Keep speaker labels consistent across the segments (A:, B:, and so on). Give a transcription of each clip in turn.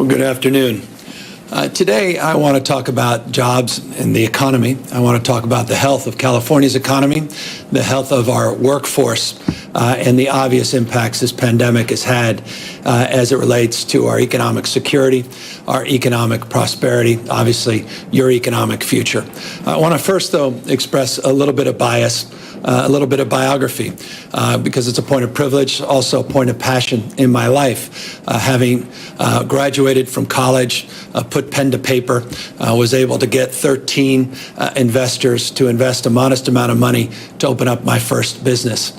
A: Good afternoon. Today, I want to talk about jobs and the economy. I want to talk about the health of California's economy, the health of our workforce, and the obvious impacts this pandemic has had as it relates to our economic security, our economic prosperity, obviously your economic future. I want to first, though, express a little bit of bias, a little bit of biography, because it's a point of privilege, also a point of passion in my life. Having graduated from college, put pen to paper, was able to get 13 investors to invest a modest amount of money to open up my first business.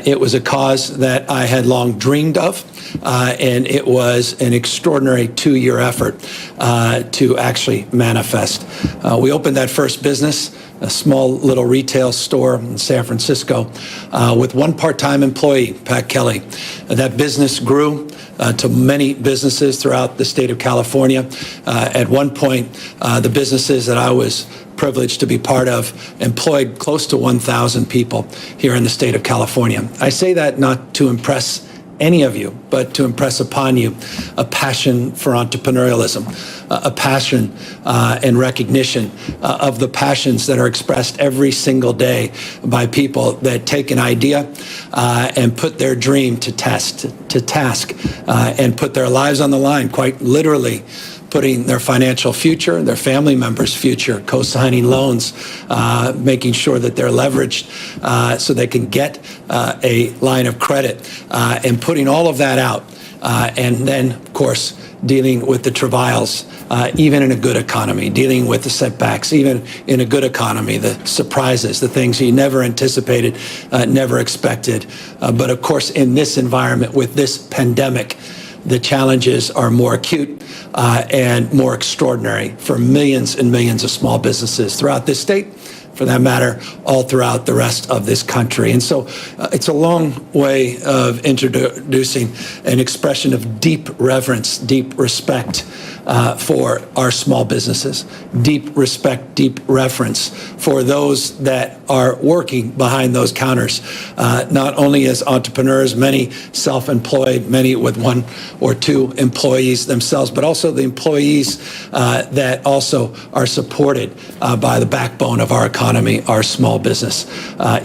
A: It was a cause that I had long dreamed of, and it was an extraordinary 2-year effort to actually manifest. We opened that first business, a small little retail store in San Francisco, with one part-time employee, Pat Kelly. That business grew to many businesses throughout the state of California. At one point, the businesses that I was privileged to be part of employed close to 1,000 people here in the state of California. I say that not to impress any of you, but to impress upon you a passion for entrepreneurialism, a passion and recognition of the passions that are expressed every single day by people that take an idea and put their dream to task, and put their lives on the line, quite literally, putting their financial future, their family members' future, co-signing loans, making sure that they're leveraged so they can get a line of credit, and putting all of that out. And then, of course, dealing with the travails, even in a good economy, dealing with the setbacks, even in a good economy, the surprises, the things you never anticipated, never expected. But of course, in this environment, with this pandemic, the challenges are more acute and more extraordinary for millions and millions of small businesses throughout this state, for that matter, all throughout the rest of this country. And so it's a long way of introducing an expression of deep reverence, deep respect for our small businesses, deep respect, deep reverence for those that are working behind those counters, not only as entrepreneurs, many self-employed, many with 1 or 2 employees themselves, but also the employees that also are supported by the backbone of our economy, our small business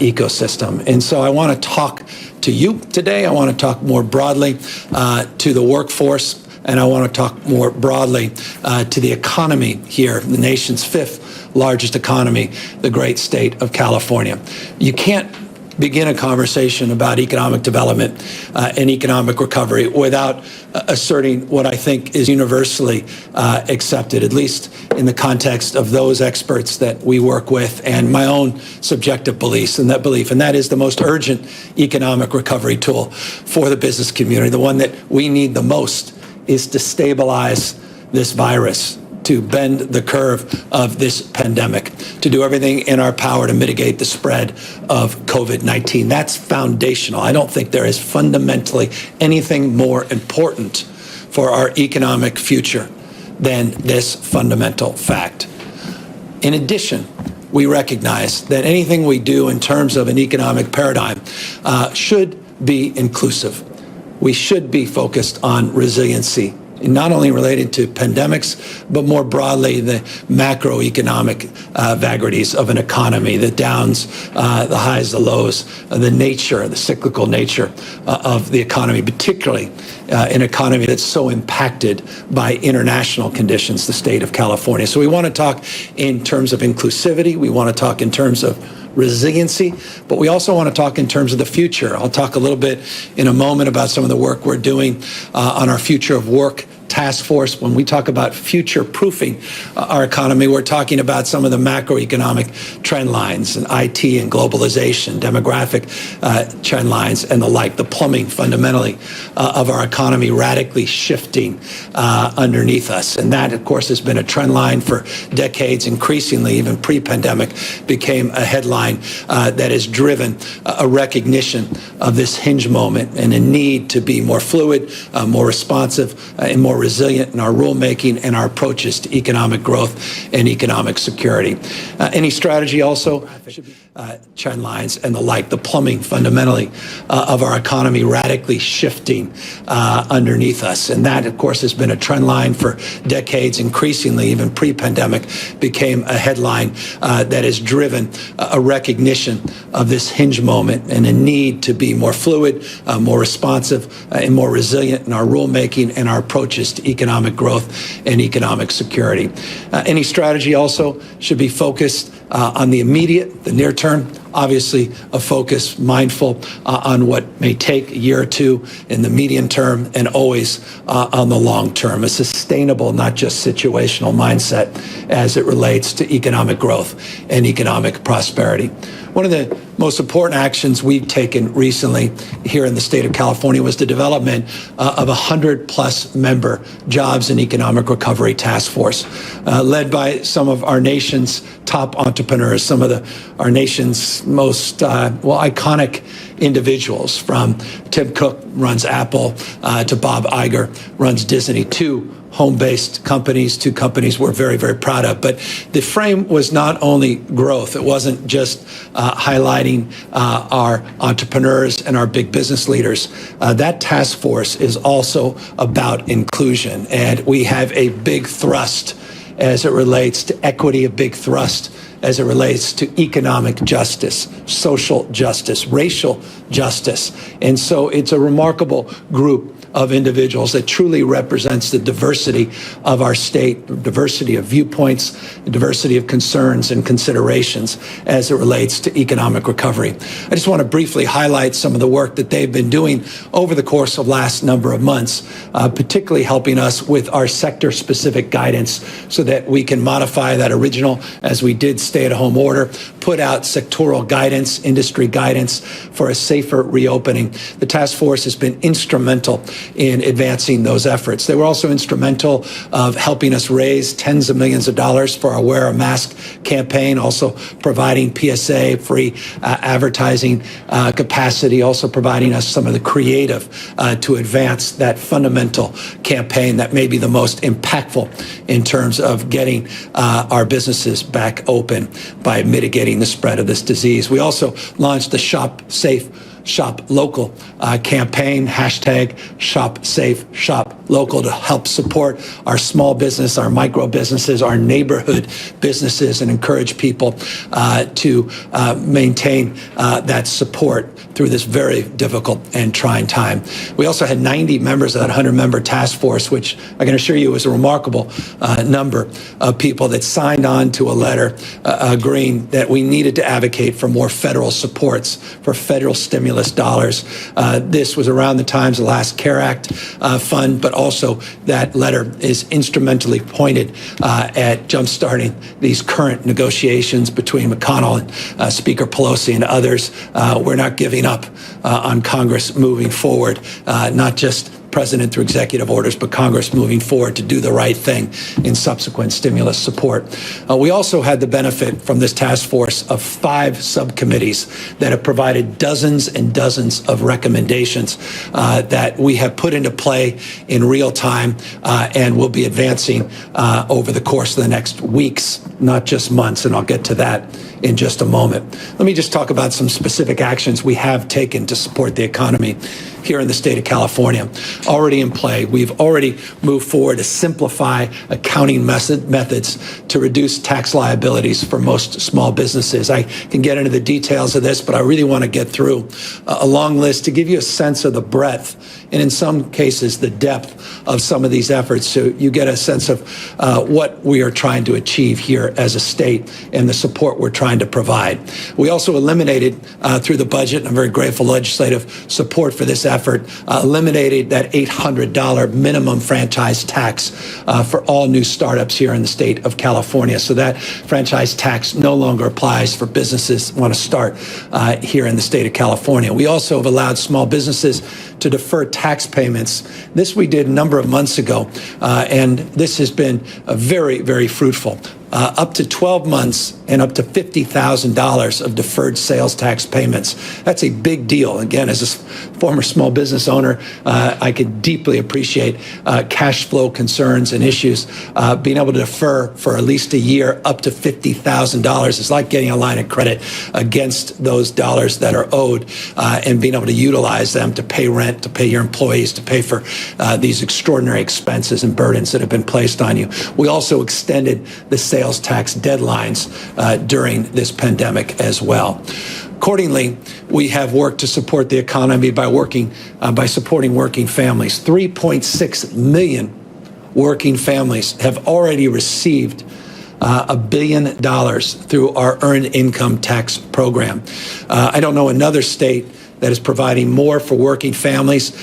A: ecosystem. And so I want to talk to you today. I want to talk more broadly to the workforce, and I want to talk more broadly to the economy here, the nation's 5th largest economy, the great state of California. You can't begin a conversation about economic development and economic recovery without asserting what I think is universally accepted, at least in the context of those experts that we work with and my own subjective beliefs and that is the most urgent economic recovery tool for the business community, the one that we need the most, is to stabilize this virus, to bend the curve of this pandemic, to do everything in our power to mitigate the spread of COVID-19. That's foundational. I don't think there is fundamentally anything more important for our economic future than this fundamental fact. In addition, we recognize that anything we do in terms of an economic paradigm should be inclusive. We should be focused on resiliency, not only related to pandemics, but more broadly, the macroeconomic vagaries of an economy, the downs, the highs, the lows, the nature, the cyclical nature of the economy, particularly an economy that's so impacted by international conditions, the state of California. So we want to talk in terms of inclusivity. We want to talk in terms of resiliency, but we also want to talk in terms of the future. I'll talk a little bit in a moment about some of the work we're doing on our future of work task force. When we talk about future-proofing our economy, we're talking about some of the macroeconomic trend lines and IT and globalization, demographic trend lines and the like, the plumbing fundamentally of our economy radically shifting underneath us. And that, of course, has been a trend line for decades, increasingly, even pre-pandemic, became a headline that has driven a recognition of this hinge moment and a need to be more fluid, more responsive, and more resilient in our rulemaking and our approaches to economic growth and economic security. Any strategy also should be trend lines and the like, the plumbing fundamentally of our economy radically shifting underneath us. And that, of course, has been a trend line for decades, increasingly, even pre-pandemic, became a headline that has driven a recognition of this hinge moment and a need to be more fluid, more responsive, and more resilient in our rulemaking and our approaches to economic growth and economic security. Any strategy also should be focused on the immediate, the near term, obviously a focus mindful on what may take a year or two in the medium term, and always on the long term, a sustainable, not just situational mindset as it relates to economic growth and economic prosperity. One of the most important actions we've taken recently here in the state of California was the development of a 100-plus member Jobs and Economic Recovery Task Force, led by some of our nation's top entrepreneurs, some of our nation's most, iconic individuals, from Tim Cook, runs Apple, to Bob Iger, runs Disney, two home-based companies, two companies we're very, very proud of. But the frame was not only growth. It wasn't just highlighting our entrepreneurs and our big business leaders. That task force is also about inclusion. And we have a big thrust as it relates to equity, a big thrust as it relates to economic justice, social justice, racial justice. And so it's a remarkable group of individuals that truly represents the diversity of our state, diversity of viewpoints, diversity of concerns and considerations as it relates to economic recovery. I just want to briefly highlight some of the work that they've been doing over the course of last number of months, particularly helping us with our sector-specific guidance so that we can modify that original, as we did stay-at-home order, put out sectoral guidance, industry guidance for a safer reopening. The task force has been instrumental in advancing those efforts. They were also instrumental of helping us raise tens of millions of dollars for our Wear a Mask campaign, also providing PSA, free advertising capacity, also providing us some of the creative to advance that fundamental campaign that may be the most impactful in terms of getting our businesses back open by mitigating the spread of this disease. We also launched the Shop Safe, Shop Local campaign, hashtag Shop Safe, Shop Local, to help support our small business, our micro businesses, our neighborhood businesses, and encourage people to maintain that support through this very difficult and trying time. We also had 90 members of that 100-member task force, which I can assure you was a remarkable number of people that signed on to a letter agreeing that we needed to advocate for more federal supports, for federal stimulus dollars. This was around the times of the last CARE Act fund, but also that letter is instrumentally pointed at jumpstarting these current negotiations between McConnell and Speaker Pelosi and others. We're not giving up on Congress moving forward, not just President through executive orders, but Congress moving forward to do the right thing in subsequent stimulus support. We also had the benefit from this task force of 5 subcommittees that have provided dozens and dozens of recommendations that we have put into play in real time and will be advancing over the course of the next weeks, not just months, and I'll get to that in just a moment. Let me just talk about some specific actions we have taken to support the economy here in the state of California. Already in play, we've already moved forward to simplify accounting methods to reduce tax liabilities for most small businesses. I can get into the details of this, but I really want to get through a long list to give you a sense of the breadth and in some cases the depth of some of these efforts, so you get a sense of what we are trying to achieve here as a state and the support we're trying to provide. We also eliminated through the budget, and I'm very grateful legislative support for this effort, eliminated that $800 minimum franchise tax for all new startups here in the state of California. So that franchise tax no longer applies for businesses who want to start here in the state of California. We also have allowed small businesses to defer tax payments. This we did a number of months ago, and this has been very, very fruitful. up to 12 months and up to $50,000 of deferred sales tax payments. That's a big deal. Again, as a former small business owner, I could deeply appreciate cash flow concerns and issues. Being able to defer for at least a year up to $50,000 is like getting a line of credit against those dollars that are owed, and being able to utilize them to pay rent, to pay your employees, to pay for these extraordinary expenses and burdens that have been placed on you. We also extended the sales tax deadlines during this pandemic as well. Accordingly, we have worked to support the economy by supporting working families. 3.6 million working families have already received $1 billion through our earned income tax program. I don't know another state that is providing more for working families.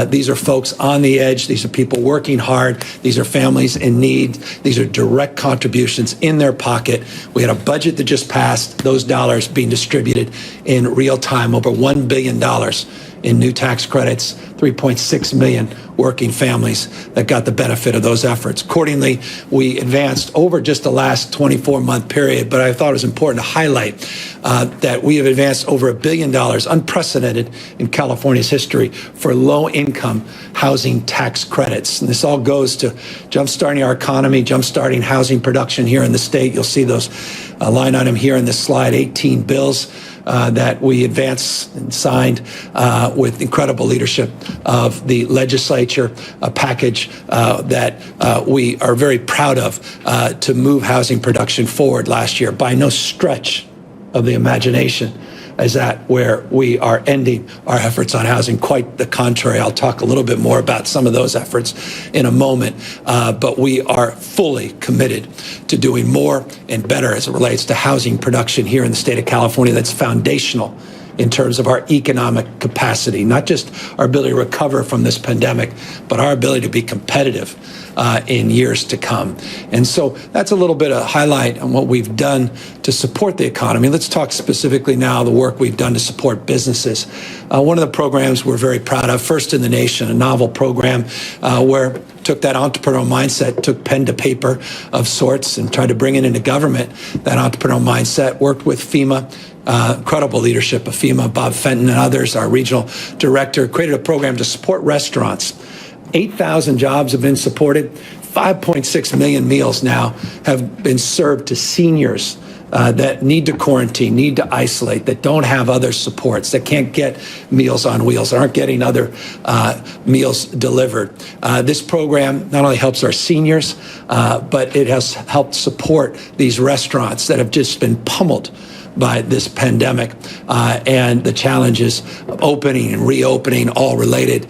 A: These are folks on the edge. These are people working hard. These are families in need. These are direct contributions in their pocket. We had a budget that just passed, those dollars being distributed in real time, over $1 billion in new tax credits, 3.6 million working families that got the benefit of those efforts. Accordingly, we advanced over just the last 24-month period, but I thought it was important to highlight that we have advanced over $1 billion, unprecedented in California's history, for low-income housing tax credits. And this all goes to jumpstarting our economy, jumpstarting housing production here in the state. You'll see those line item here in this slide, 18 bills that we advanced and signed with incredible leadership of the legislature, a package that we are very proud of to move housing production forward last year. By no stretch of the imagination is that where we are ending our efforts on housing. Quite the contrary. I'll talk a little bit more about some of those efforts in a moment, but we are fully committed to doing more and better as it relates to housing production here in the state of California. That's foundational in terms of our economic capacity, not just our ability to recover from this pandemic, but our ability to be competitive in years to come. And so that's a little bit of highlight on what we've done to support the economy. Let's talk specifically now the work we've done to support businesses. One of the programs we're very proud of, first in the nation, a novel program where took that entrepreneurial mindset, took pen to paper of sorts and tried to bring it into government, that entrepreneurial mindset, worked with FEMA, incredible leadership of FEMA, Bob Fenton and others, our regional director, created a program to support restaurants. 8,000 jobs have been supported. 5.6 million meals now have been served to seniors that need to quarantine, need to isolate, that don't have other supports, that can't get Meals on Wheels, aren't getting other meals delivered. This program not only helps our seniors, but it has helped support these restaurants that have just been pummeled by this pandemic and the challenges of opening and reopening, all related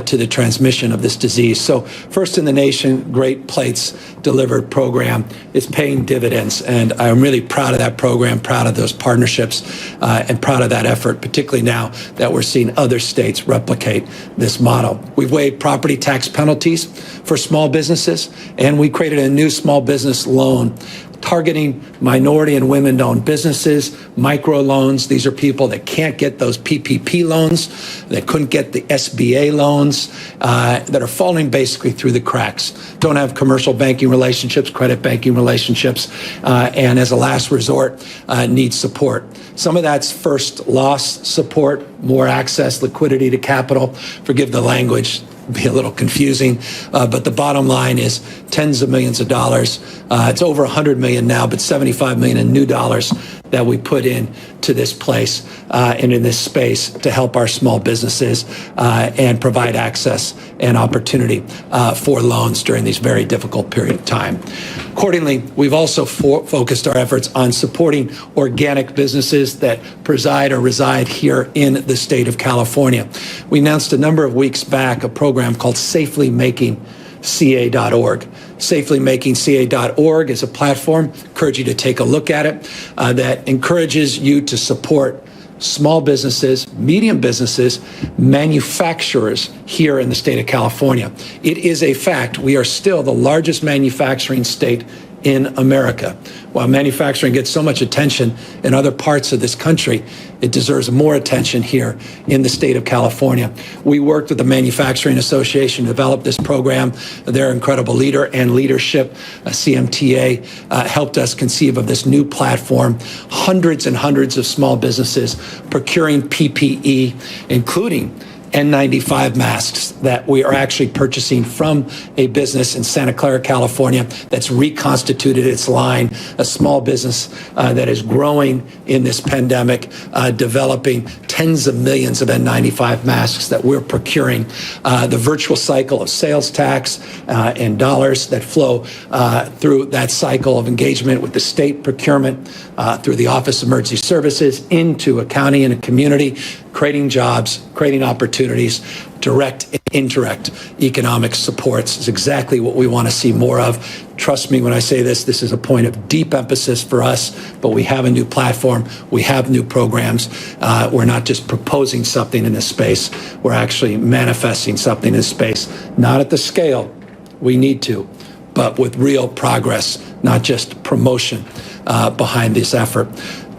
A: to the transmission of this disease. So first in the nation, Great Plates Delivered program is paying dividends. And I'm really proud of that program, proud of those partnerships, and proud of that effort, particularly now that we're seeing other states replicate this model. We've waived property tax penalties for small businesses, and we created a new small business loan targeting minority and women-owned businesses, microloans. These are people that can't get those PPP loans, that couldn't get the SBA loans, that are falling basically through the cracks, don't have commercial banking relationships, credit banking relationships, and as a last resort, need support. Some of that's first loss support, more access, liquidity to capital. Forgive the language, be a little confusing, but the bottom line is tens of millions of dollars. It's over 100 million now, but 75 million in new dollars that we put in to this place and in this space to help our small businesses and provide access and opportunity for loans during these very difficult period of time. Accordingly, we've also focused our efforts on supporting organic businesses that preside or reside here in the state of California. We announced a number of weeks back a program called SafelyMakingCA.org. SafelyMakingCA.org is a platform, encourage you to take a look at it, that encourages you to support small businesses, medium businesses, manufacturers here in the state of California. It is a fact, we are still the largest manufacturing state in America. While manufacturing gets so much attention in other parts of this country, it deserves more attention here in the state of California. We worked with the Manufacturing Association to develop this program. Their incredible leader and leadership, CMTA, helped us conceive of this new platform. Hundreds and hundreds of small businesses procuring PPE, including N95 masks that we are actually purchasing from a business in Santa Clara, California, that's reconstituted its line, a small business that is growing in this pandemic, developing tens of millions of N95 masks that we're procuring. The virtual cycle of sales tax and dollars that flow through that cycle of engagement with the state procurement, through the Office of Emergency Services, into a county and a community, creating jobs, creating opportunities, direct and indirect economic supports is exactly what we want to see more of. Trust me when I say this, this is a point of deep emphasis for us, but we have a new platform, we have new programs. We're not just proposing something in this space, we're actually manifesting something in this space, not at the scale we need to, but with real progress, not just promotion behind this effort.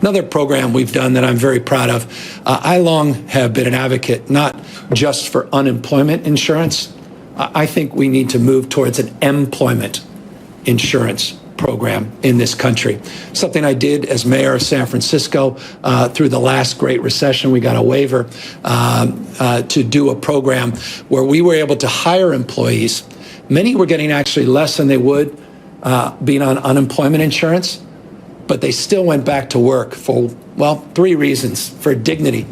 A: Another program we've done that I'm very proud of, I long have been an advocate not just for unemployment insurance. I think we need to move towards an employment insurance program in this country. Something I did as mayor of San Francisco through the last Great Recession. We got a waiver to do a program where we were able to hire employees. Many were getting actually less than they would being on unemployment insurance, but they still went back to work for, well, three reasons. For dignity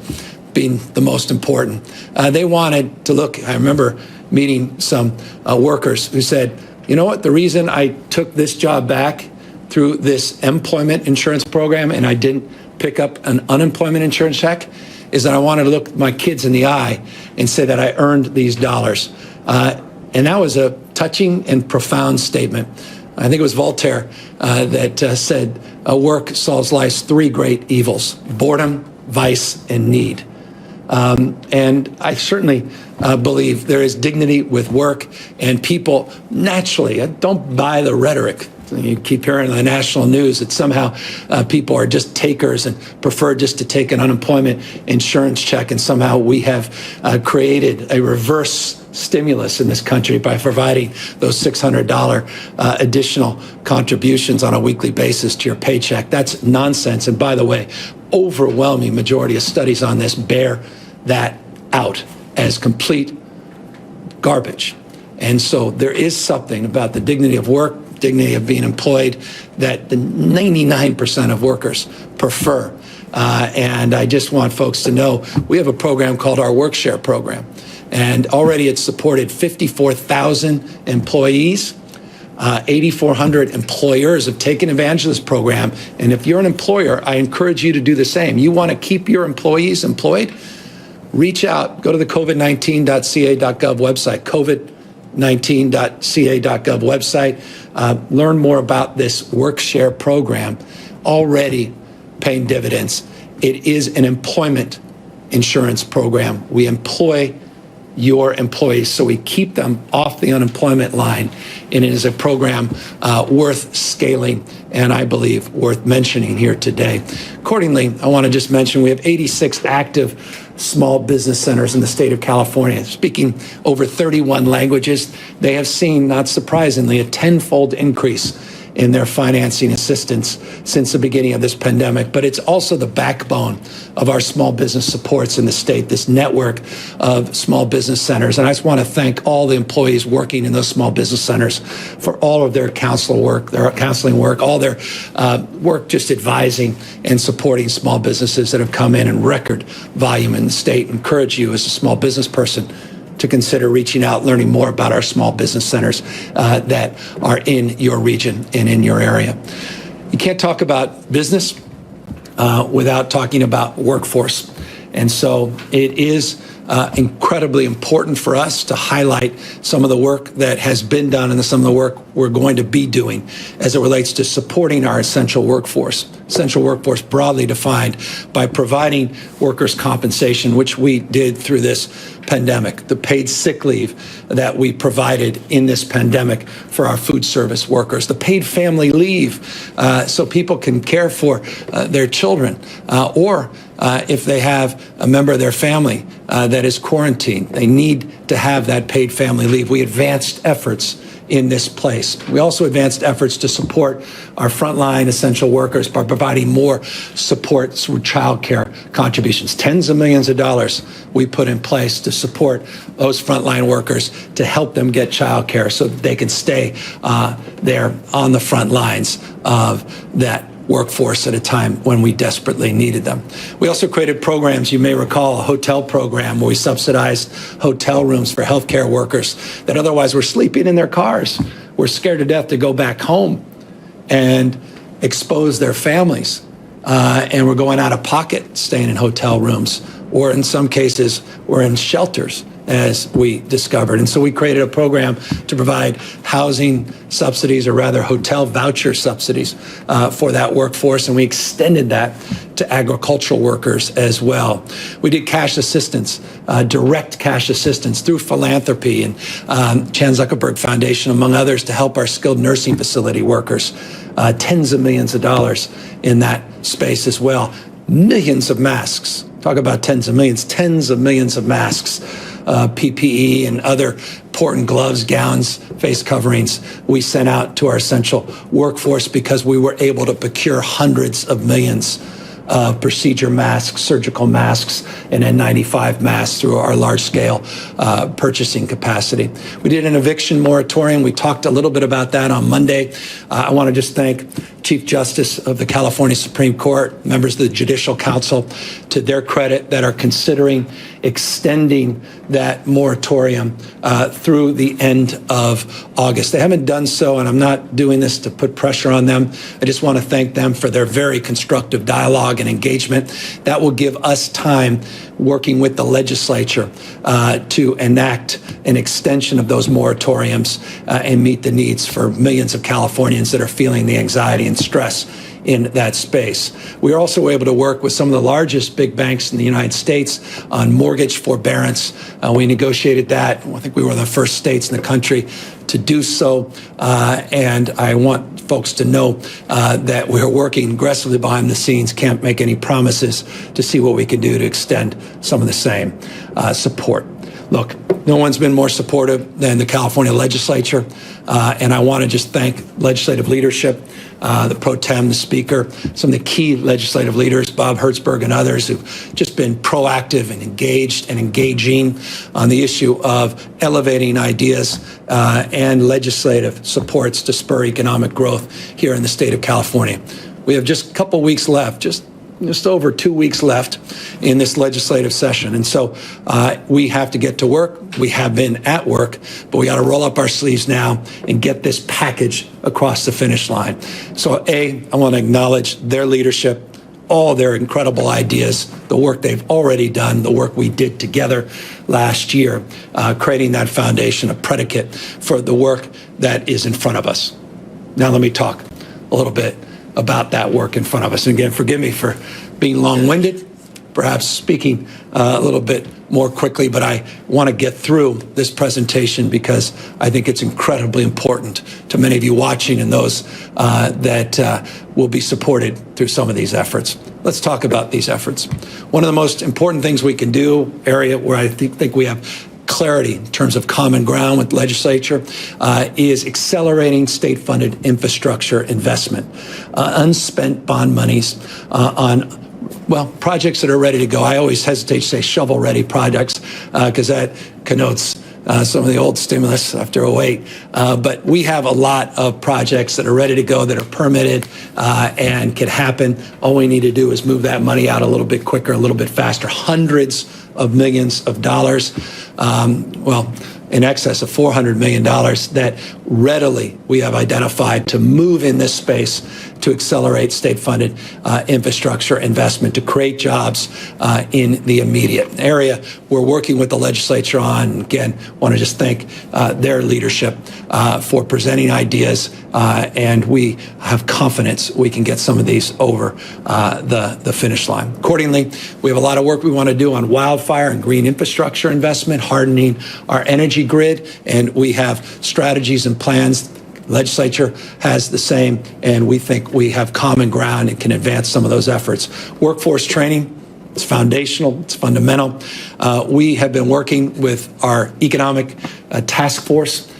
A: being the most important. They wanted to look, I remember meeting some workers who said, you know what, the reason I took this job back through this employment insurance program and I didn't pick up an unemployment insurance check is that I wanted to look my kids in the eye and say that I earned these dollars. And that was a touching and profound statement. I think it was Voltaire that said, work solves life's three great evils: boredom, vice, and need. And I certainly believe there is dignity with work, and people naturally, don't buy the rhetoric. You keep hearing on the national news that somehow people are just takers and prefer just to take an unemployment insurance check, and somehow we have created a reverse stimulus in this country by providing those $600 additional contributions on a weekly basis to your paycheck. That's nonsense. And by the way, overwhelming majority of studies on this bear that out as complete garbage. And so there is something about the dignity of work, dignity of being employed, that the 99% of workers prefer. And I just want folks to know we have a program called our Work Share program. And already it's supported 54,000 employees. 8,400 employers have taken advantage of this program. And if you're an employer, I encourage you to do the same. You want to keep your employees employed? Reach out. Go to the covid19.ca.gov website, covid19.ca.gov website. Learn more about this Work Share program, already paying dividends. It is an employment insurance program. We employ your employees, so we keep them off the unemployment line. And it is a program worth scaling, and I believe worth mentioning here today. Accordingly, I want to just mention we have 86 active small business centers in the state of California, speaking over 31 languages. They have seen, not surprisingly, a tenfold increase in their financing assistance since the beginning of this pandemic. But it's also the backbone of our small business supports in the state, this network of small business centers. And I just want to thank all the employees working in those small business centers for all of their counseling work, all their work just advising and supporting small businesses that have come in record volume in the state. Encourage you as a small business person to consider reaching out, learning more about our small business centers that are in your region and in your area. You can't talk about business without talking about workforce. And so it is incredibly important for us to highlight some of the work that has been done and some of the work we're going to be doing as it relates to supporting our essential workforce. Essential workforce broadly defined by providing workers' compensation, which we did through this pandemic, the paid sick leave that we provided in this pandemic for our food service workers, the paid family leave so people can care for their children, or if they have a member of their family that is quarantined, they need to have that paid family leave. We advanced efforts in this place. We also advanced efforts to support our frontline essential workers by providing more support through child care contributions. Tens of millions of dollars we put in place to support those frontline workers to help them get child care so that they can stay there on the front lines of that workforce at a time when we desperately needed them. We also created programs, you may recall, a hotel program where we subsidized hotel rooms for healthcare workers that otherwise were sleeping in their cars, were scared to death to go back home and expose their families, and were going out of pocket staying in hotel rooms, or in some cases were in shelters, as we discovered. And so we created a program to provide housing subsidies, or rather hotel voucher subsidies for that workforce, and we extended that to agricultural workers as well. We did cash assistance, direct cash assistance through philanthropy and Chan Zuckerberg Foundation, among others, to help our skilled nursing facility workers. Tens of millions of dollars in that space as well. Millions of masks. Talk about tens of millions of masks. PPE and other important gloves, gowns, face coverings we sent out to our essential workforce because we were able to procure hundreds of millions of procedure masks, surgical masks, and N95 masks through our large-scale purchasing capacity. We did an eviction moratorium. We talked a little bit about that on Monday. I want to just thank Chief Justice of the California Supreme Court, members of the Judicial Council, to their credit, that are considering extending that moratorium through the end of August. They haven't done so, and I'm not doing this to put pressure on them. I just want to thank them for their very constructive dialogue and engagement. That will give us time working with the legislature to enact an extension of those moratoriums and meet the needs for millions of Californians that are feeling the anxiety and stress in that space. We are also able to work with some of the largest big banks in the United States on mortgage forbearance. We negotiated that. I think we were the first states in the country to do so. And I want folks to know that we're working aggressively behind the scenes, can't make any promises, to see what we can do to extend some of the same support. Look, no one's been more supportive than the California legislature, and I want to just thank legislative leadership, the pro tem, the speaker, some of the key legislative leaders, Bob Hertzberg and others, who've just been proactive and engaged and engaging on the issue of elevating ideas and legislative supports to spur economic growth here in the state of California. We have just a couple weeks left, just over 2 weeks left in this legislative session. And so we have to get to work. We have been at work, but we got to roll up our sleeves now and get this package across the finish line. So I want to acknowledge their leadership, all their incredible ideas, the work they've already done, the work we did together last year, creating that foundation, a predicate for the work that is in front of us. Now let me talk a little bit about that work in front of us. And again, forgive me for being long-winded, perhaps speaking a little bit more quickly, but I want to get through this presentation because I think it's incredibly important to many of you watching and those that will be supported through some of these efforts. Let's talk about these efforts. One of the most important things we can do, area where I think we have clarity in terms of common ground with legislature, is accelerating state-funded infrastructure investment, unspent bond monies on, well, projects that are ready to go. I always hesitate to say shovel-ready projects because that connotes some of the old stimulus after 2008. But we have a lot of projects that are ready to go, that are permitted and can happen. All we need to do is move that money out a little bit quicker, a little bit faster. Hundreds of millions of dollars, well, in excess of $400 million that readily we have identified to move in this space to accelerate state-funded infrastructure investment to create jobs in the immediate area. We're working with the legislature on, again, want to just thank their leadership for presenting ideas, and we have confidence we can get some of these over the finish line. Accordingly, we have a lot of work we want to do on wildfire and green infrastructure investment, hardening our energy grid, and we have strategies and plans. Legislature has the same, and we think we have common ground and can advance some of those efforts. Workforce training, it's foundational, it's fundamental. We have been working with our economic task force,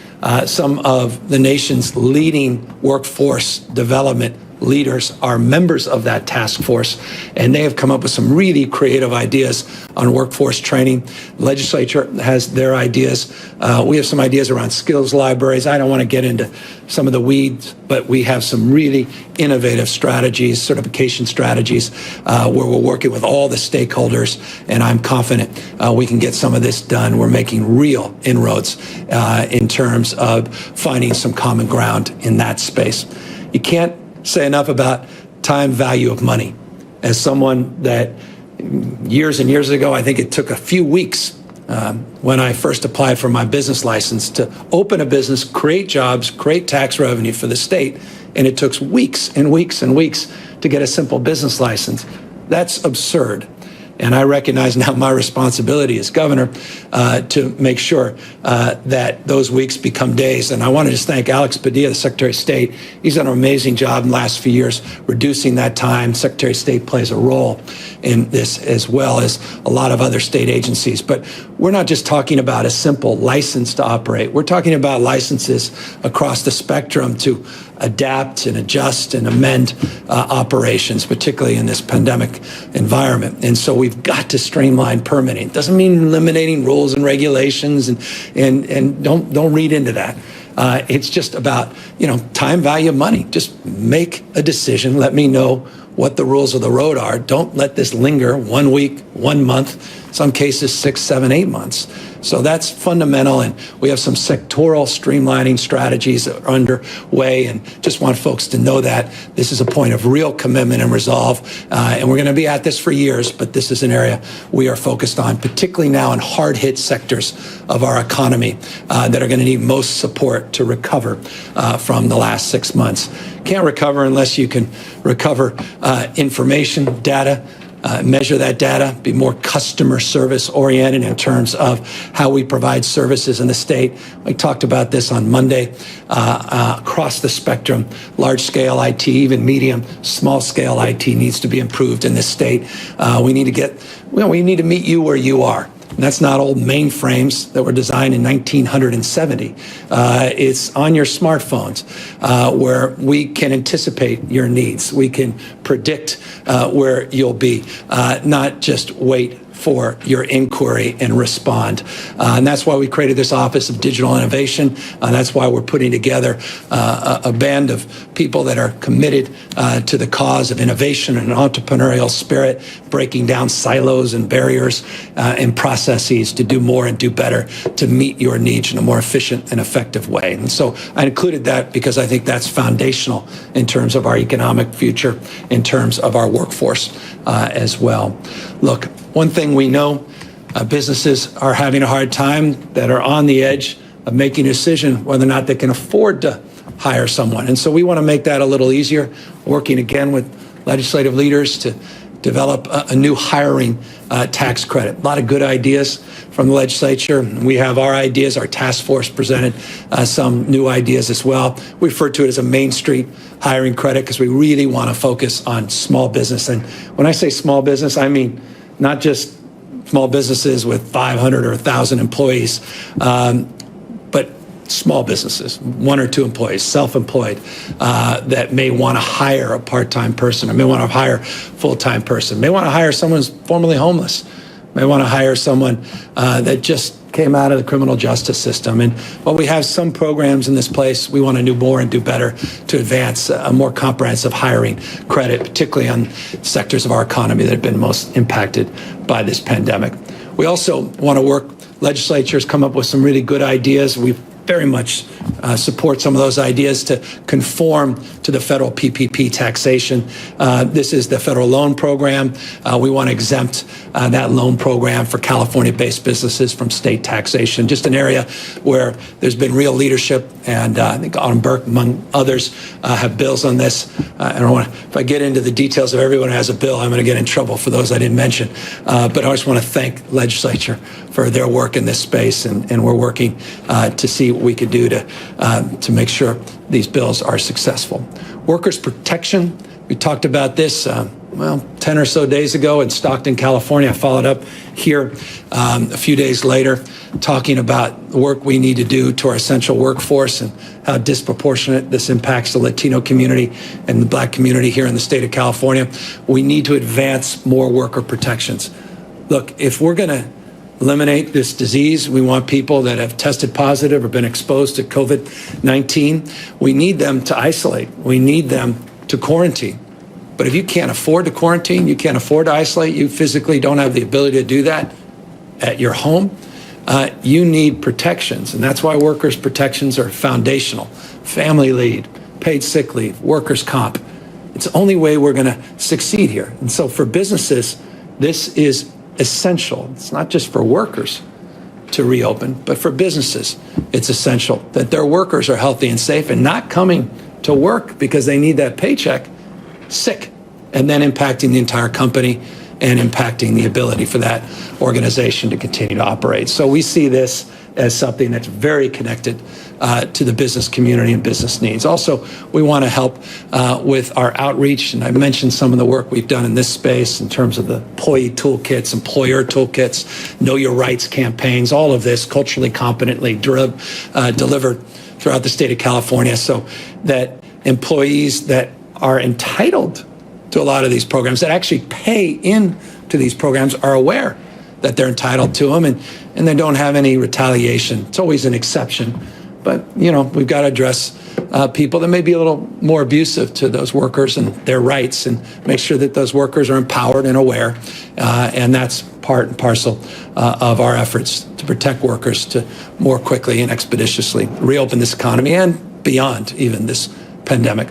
A: some of the nation's leading workforce development leaders are members of that task force, and they have come up with some really creative ideas on workforce training. Legislature has their ideas. We have some ideas around skills libraries. I don't want to get into some of the weeds, but we have some really innovative strategies, certification strategies, where we're working with all the stakeholders, and I'm confident we can get some of this done. We're making real inroads in terms of finding some common ground in that space. You can't say enough about time value of money. As someone that years and years ago, I think it took a few weeks when I first applied for my business license to open a business, create jobs, create tax revenue for the state, and it took weeks and weeks and weeks to get a simple business license. That's absurd. And I recognize now my responsibility as governor to make sure that those weeks become days. And I want to just thank Alex Padilla, the Secretary of State. He's done an amazing job in the last few years reducing that time. Secretary of State plays a role in this, as well as a lot of other state agencies. But we're not just talking about a simple license to operate. We're talking about licenses across the spectrum to adapt and adjust and amend operations, particularly in this pandemic environment. And so we've got to streamline permitting. Doesn't mean eliminating rules and regulations, and don't read into that. It's just about, time value of money. Just make a decision. Let me know what the rules of the road are. Don't let this linger 1 week, 1 month, some cases 6, 7, 8 months. So that's fundamental, and we have some sectoral streamlining strategies that are underway, and just want folks to know that this is a point of real commitment and resolve, and we're going to be at this for years, but this is an area we are focused on, particularly now in hard-hit sectors of our economy that are going to need most support to recover from the last 6 months. Can't recover unless you can recover information, data, measure that data, be more customer service oriented in terms of how we provide services in the state. We talked about this on Monday. Across the spectrum, large scale IT, even medium, small scale IT needs to be improved in this state. We need to meet you where you are. And that's not old mainframes that were designed in 1970. It's on your smartphones where we can anticipate your needs. We can predict where you'll be, not just wait for your inquiry and respond. And that's why we created this Office of Digital Innovation. That's why we're putting together a band of people that are committed to the cause of innovation and entrepreneurial spirit, breaking down silos and barriers and processes to do more and do better to meet your needs in a more efficient and effective way. And so I included that because I think that's foundational in terms of our economic future, in terms of our workforce as well. Look, one thing we know, businesses are having a hard time that are on the edge of making a decision whether or not they can afford to hire someone. And so we want to make that a little easier, working again with legislative leaders to develop a new hiring tax credit. A lot of good ideas from the legislature. We have our ideas. Our task force presented some new ideas as well. We refer to it as a Main Street hiring credit because we really want to focus on small business. And when I say small business, I mean not just small businesses with 500 or 1,000 employees, but small businesses, 1 or 2 employees, self-employed, that may want to hire a part-time person, or may want to hire a full-time person, may want to hire someone who's formerly homeless, may want to hire someone that just came out of the criminal justice system. And while we have some programs in this place, we want to do more and do better to advance a more comprehensive hiring credit, particularly on sectors of our economy that have been most impacted by this pandemic. We also want to work, legislatures come up with some really good ideas. We very much support some of those ideas to conform to the federal PPP taxation. This is the federal loan program. We want to exempt that loan program for California-based businesses from state taxation, just an area where there's been real leadership, and I think Autumn Burke, among others, have bills on this. I don't want to, if I get into the details of everyone who has a bill, I'm going to get in trouble for those I didn't mention. But I just want to thank the legislature for their work in this space, and we're working to see what we could do to make sure these bills are successful. Workers' protection, we talked about this, 10 or so days ago in Stockton, California. I followed up here a few days later, talking about the work we need to do to our essential workforce and how disproportionate this impacts the Latino community and the Black community here in the state of California. We need to advance more worker protections. Look, if we're going to eliminate this disease, we want people that have tested positive or been exposed to COVID-19. We need them to isolate. We need them to quarantine. But if you can't afford to quarantine, you can't afford to isolate, you physically don't have the ability to do that at your home, you need protections. And that's why workers' protections are foundational. Family leave, paid sick leave, workers' comp. It's the only way we're going to succeed here. And so for businesses, this is essential. It's not just for workers to reopen, but for businesses, it's essential that their workers are healthy and safe and not coming to work because they need that paycheck sick, and then impacting the entire company and impacting the ability for that organization to continue to operate. So we see this as something that's very connected to the business community and business needs. Also, we want to help with our outreach, and I mentioned some of the work we've done in this space in terms of the employee toolkits, employer toolkits, know your rights campaigns, all of this culturally competently delivered throughout the state of California so that employees that are entitled to a lot of these programs, that actually pay into these programs, are aware that they're entitled to them, and they don't have any retaliation. It's always an exception. But, we've got to address people that may be a little more abusive to those workers and their rights, and make sure that those workers are empowered and aware. And that's part and parcel of our efforts to protect workers to more quickly and expeditiously reopen this economy and beyond even this pandemic.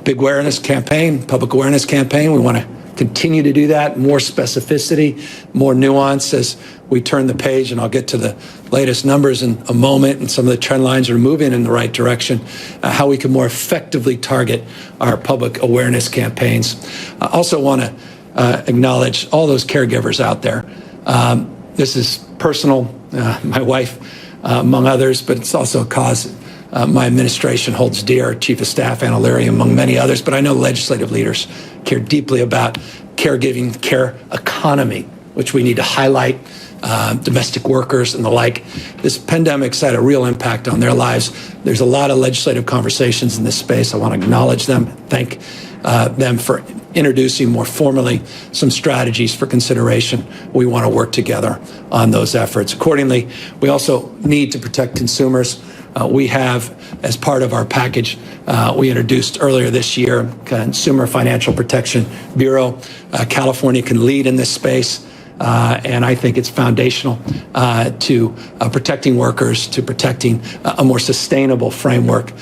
A: Big awareness campaign, public awareness campaign. We want to continue to do that, more specificity, more nuance as we turn the page, and I'll get to the latest numbers in a moment, and some of the trend lines are moving in the right direction, how we can more effectively target our public awareness campaigns. I also want to acknowledge all those caregivers out there. This is personal, my wife, among others, but it's also a cause my administration holds dear, Chief of Staff Anna Leary, among many others, but I know legislative leaders care deeply about caregiving, care economy, which we need to highlight, domestic workers and the like. This pandemic's had a real impact on their lives. There's a lot of legislative conversations in this space. I want to acknowledge them, thank them for introducing more formally some strategies for consideration. We want to work together on those efforts. Accordingly, we also need to protect consumers. We have, as part of our package, we introduced earlier this year, Consumer Financial Protection Bureau. California can lead in this space, and I think it's foundational to protecting workers, to protecting a more sustainable framework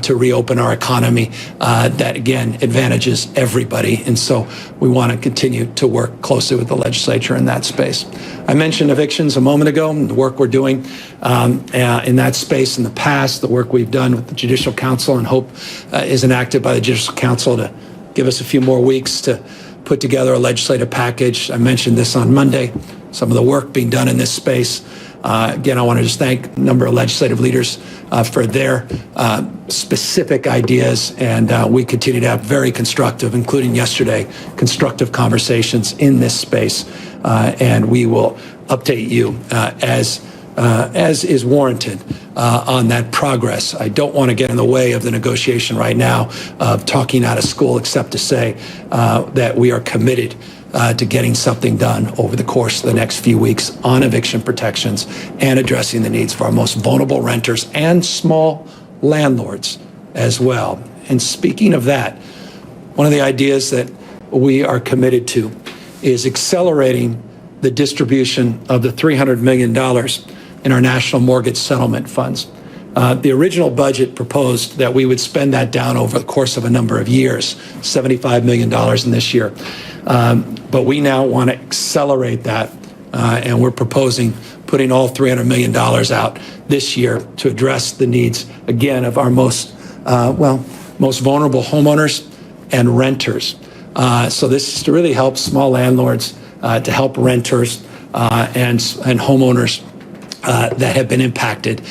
A: to reopen our economy that, again, advantages everybody. And so we want to continue to work closely with the legislature in that space. I mentioned evictions a moment ago, and the work we're doing in that space in the past, the work we've done with the Judicial Council, and hope is enacted by the Judicial Council to give us a few more weeks to put together a legislative package. I mentioned this on Monday, some of the work being done in this space. Again, I want to just thank a number of legislative leaders for their specific ideas, and we continue to have very constructive, including yesterday, constructive conversations in this space, and we will update you as is warranted on that progress. I don't want to get in the way of the negotiation right now of talking out of school, except to say that we are committed to getting something done over the course of the next few weeks on eviction protections and addressing the needs of our most vulnerable renters and small landlords as well. And speaking of that, one of the ideas that we are committed to is accelerating the distribution of the $300 million in our national mortgage settlement funds. The original budget proposed that we would spend that down over the course of a number of years, $75 million in this year. But we now want to accelerate that, and we're proposing putting all $300 million out this year to address the needs, again, of our most vulnerable homeowners and renters. So this is to really help small landlords, to help renters and homeowners that have been impacted,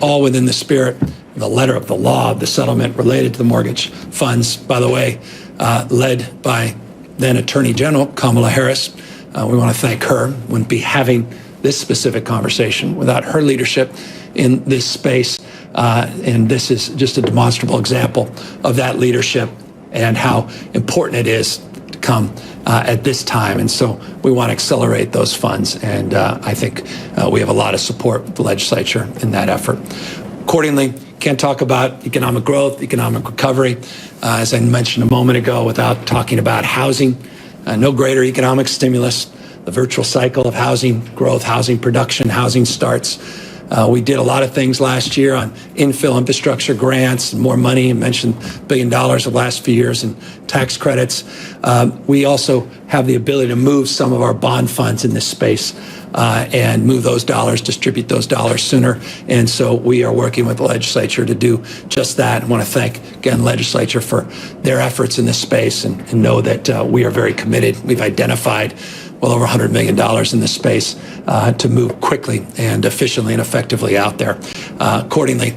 A: all within the spirit, the letter of the law, of the settlement related to the mortgage funds, by the way, led by then Attorney General Kamala Harris. We want to thank her. Wouldn't be having this specific conversation without her leadership in this space. And this is just a demonstrable example of that leadership and how important it is to come at this time. And so we want to accelerate those funds. And I think we have a lot of support with the legislature in that effort. Accordingly, can't talk about economic growth, economic recovery, as I mentioned a moment ago, without talking about housing. No greater economic stimulus, the virtuous cycle of housing growth, housing production, housing starts. We did a lot of things last year on infill infrastructure grants, more money. I mentioned $1 billion the last few years in tax credits. We also have the ability to move some of our bond funds in this space and move those dollars, distribute those dollars sooner. And so we are working with the legislature to do just that. I want to thank, again, the legislature for their efforts in this space and know that we are very committed. We've identified well over $100 million in this space to move quickly and efficiently and effectively out there. Accordingly,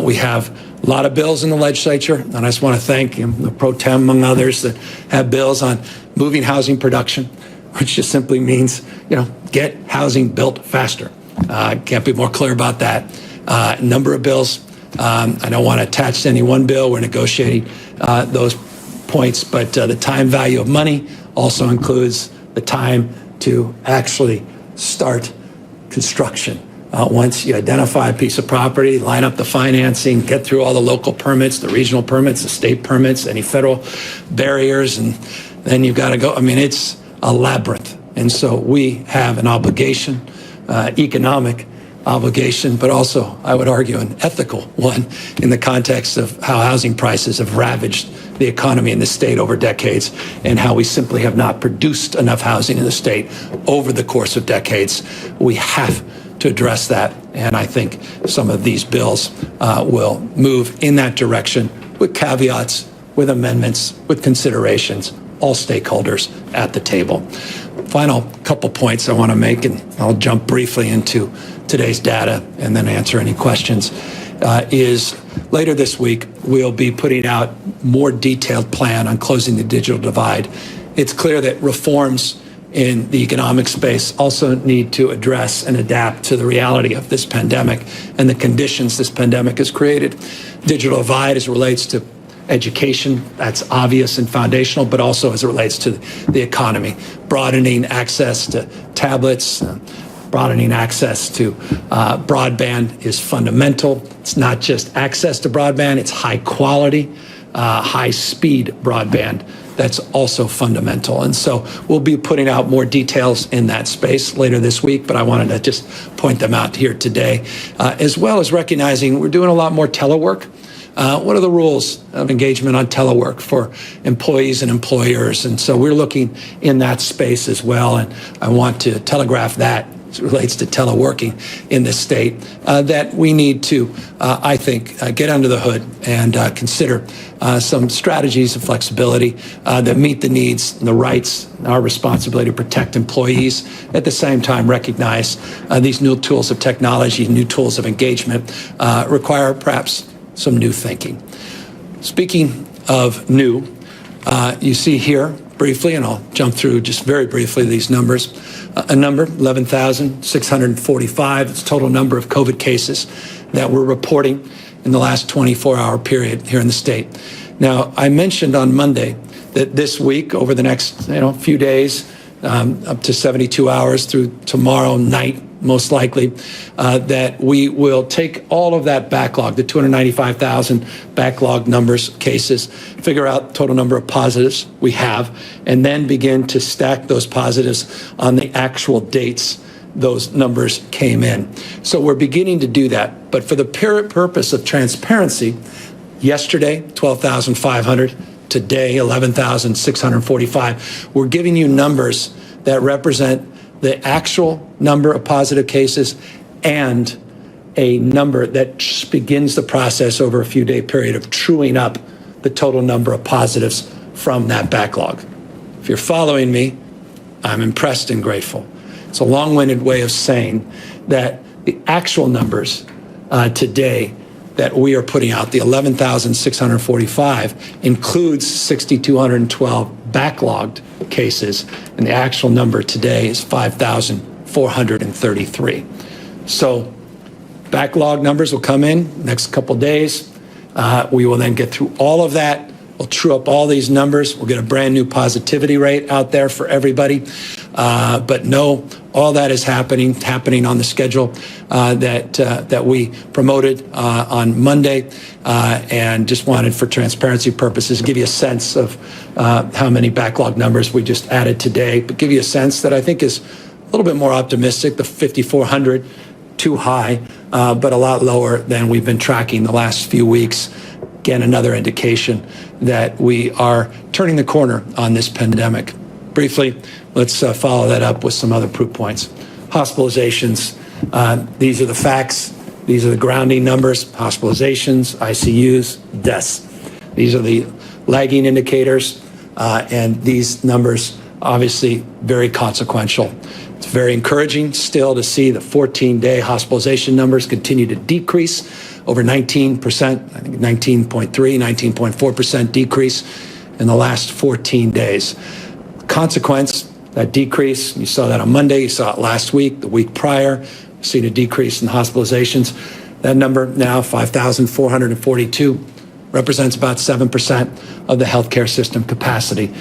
A: we have a lot of bills in the legislature, and I just want to thank the pro tem, among others, that have bills on moving housing production, which just simply means, get housing built faster. Can't be more clear about that. Number of bills. I don't want to attach to any one bill. We're negotiating those points, but the time value of money also includes the time to actually start construction. Once you identify a piece of property, line up the financing, get through all the local permits, the regional permits, the state permits, any federal barriers, and then you've got to go. I mean, it's a labyrinth. And so we have an obligation, economic obligation, but also, I would argue, an ethical one in the context of how housing prices have ravaged the economy in the state over decades and how we simply have not produced enough housing in the state over the course of decades. We have to address that, and I think some of these bills will move in that direction with caveats, with amendments, with considerations, all stakeholders at the table. Final couple points I want to make, and I'll jump briefly into today's data and then answer any questions, is later this week, we'll be putting out more detailed plan on closing the digital divide. It's clear that reforms in the economic space also need to address and adapt to the reality of this pandemic and the conditions this pandemic has created. Digital divide as it relates to education, that's obvious and foundational, but also as it relates to the economy. Broadening access to tablets, broadening access to broadband is fundamental. It's not just access to broadband, it's high quality, high speed broadband. That's also fundamental. And so we'll be putting out more details in that space later this week, but I wanted to just point them out here today, as well as recognizing we're doing a lot more telework. What are the rules of engagement on telework for employees and employers? And so we're looking in that space as well. And I want to telegraph that as it relates to teleworking in this state, that we need to, I think, get under the hood and consider some strategies of flexibility that meet the needs and the rights and our responsibility to protect employees. At the same time, recognize these new tools of technology, new tools of engagement require perhaps some new thinking. Speaking of new, you see here briefly, and I'll jump through just very briefly these numbers. A number, 11,645, it's total number of COVID cases that we're reporting in the last 24-hour period here in the state. Now, I mentioned on Monday that this week, over the next few days, up to 72 hours through tomorrow night, most likely, that we will take all of that backlog, the 295,000 backlog numbers, cases, figure out total number of positives we have, and then begin to stack those positives on the actual dates those numbers came in. So we're beginning to do that. But for the purpose of transparency, yesterday, 12,500, today, 11,645. We're giving you numbers that represent the actual number of positive cases and a number that begins the process over a few day period of truing up the total number of positives from that backlog. If you're following me, I'm impressed and grateful. It's a long-winded way of saying that the actual numbers today that we are putting out, the 11,645, includes 6,212 backlogged cases, and the actual number today is 5,433. So backlog numbers will come in next couple days. We will then get through all of that. We'll true up all these numbers. We'll get a brand new positivity rate out there for everybody. But no, all that is happening on the schedule that we promoted on Monday, and just wanted, for transparency purposes, to give you a sense of how many backlog numbers we just added today, but give you a sense that I think is a little bit more optimistic. The 5,400, too high, but a lot lower than we've been tracking the last few weeks. Again, another indication that we are turning the corner on this pandemic. Briefly, let's follow that up with some other proof points. Hospitalizations, these are the facts. These are the grounding numbers: hospitalizations, ICUs, deaths. These are the lagging indicators, and these numbers obviously very consequential. It's very encouraging still to see the 14-day hospitalization numbers continue to decrease, over 19%, I think 19.3, 19.4% decrease in the last 14 days. Consequence, that decrease, you saw that on Monday, you saw it last week, the week prior, seen a decrease in hospitalizations. That number now, 5,442, represents about 7% of the healthcare system capacity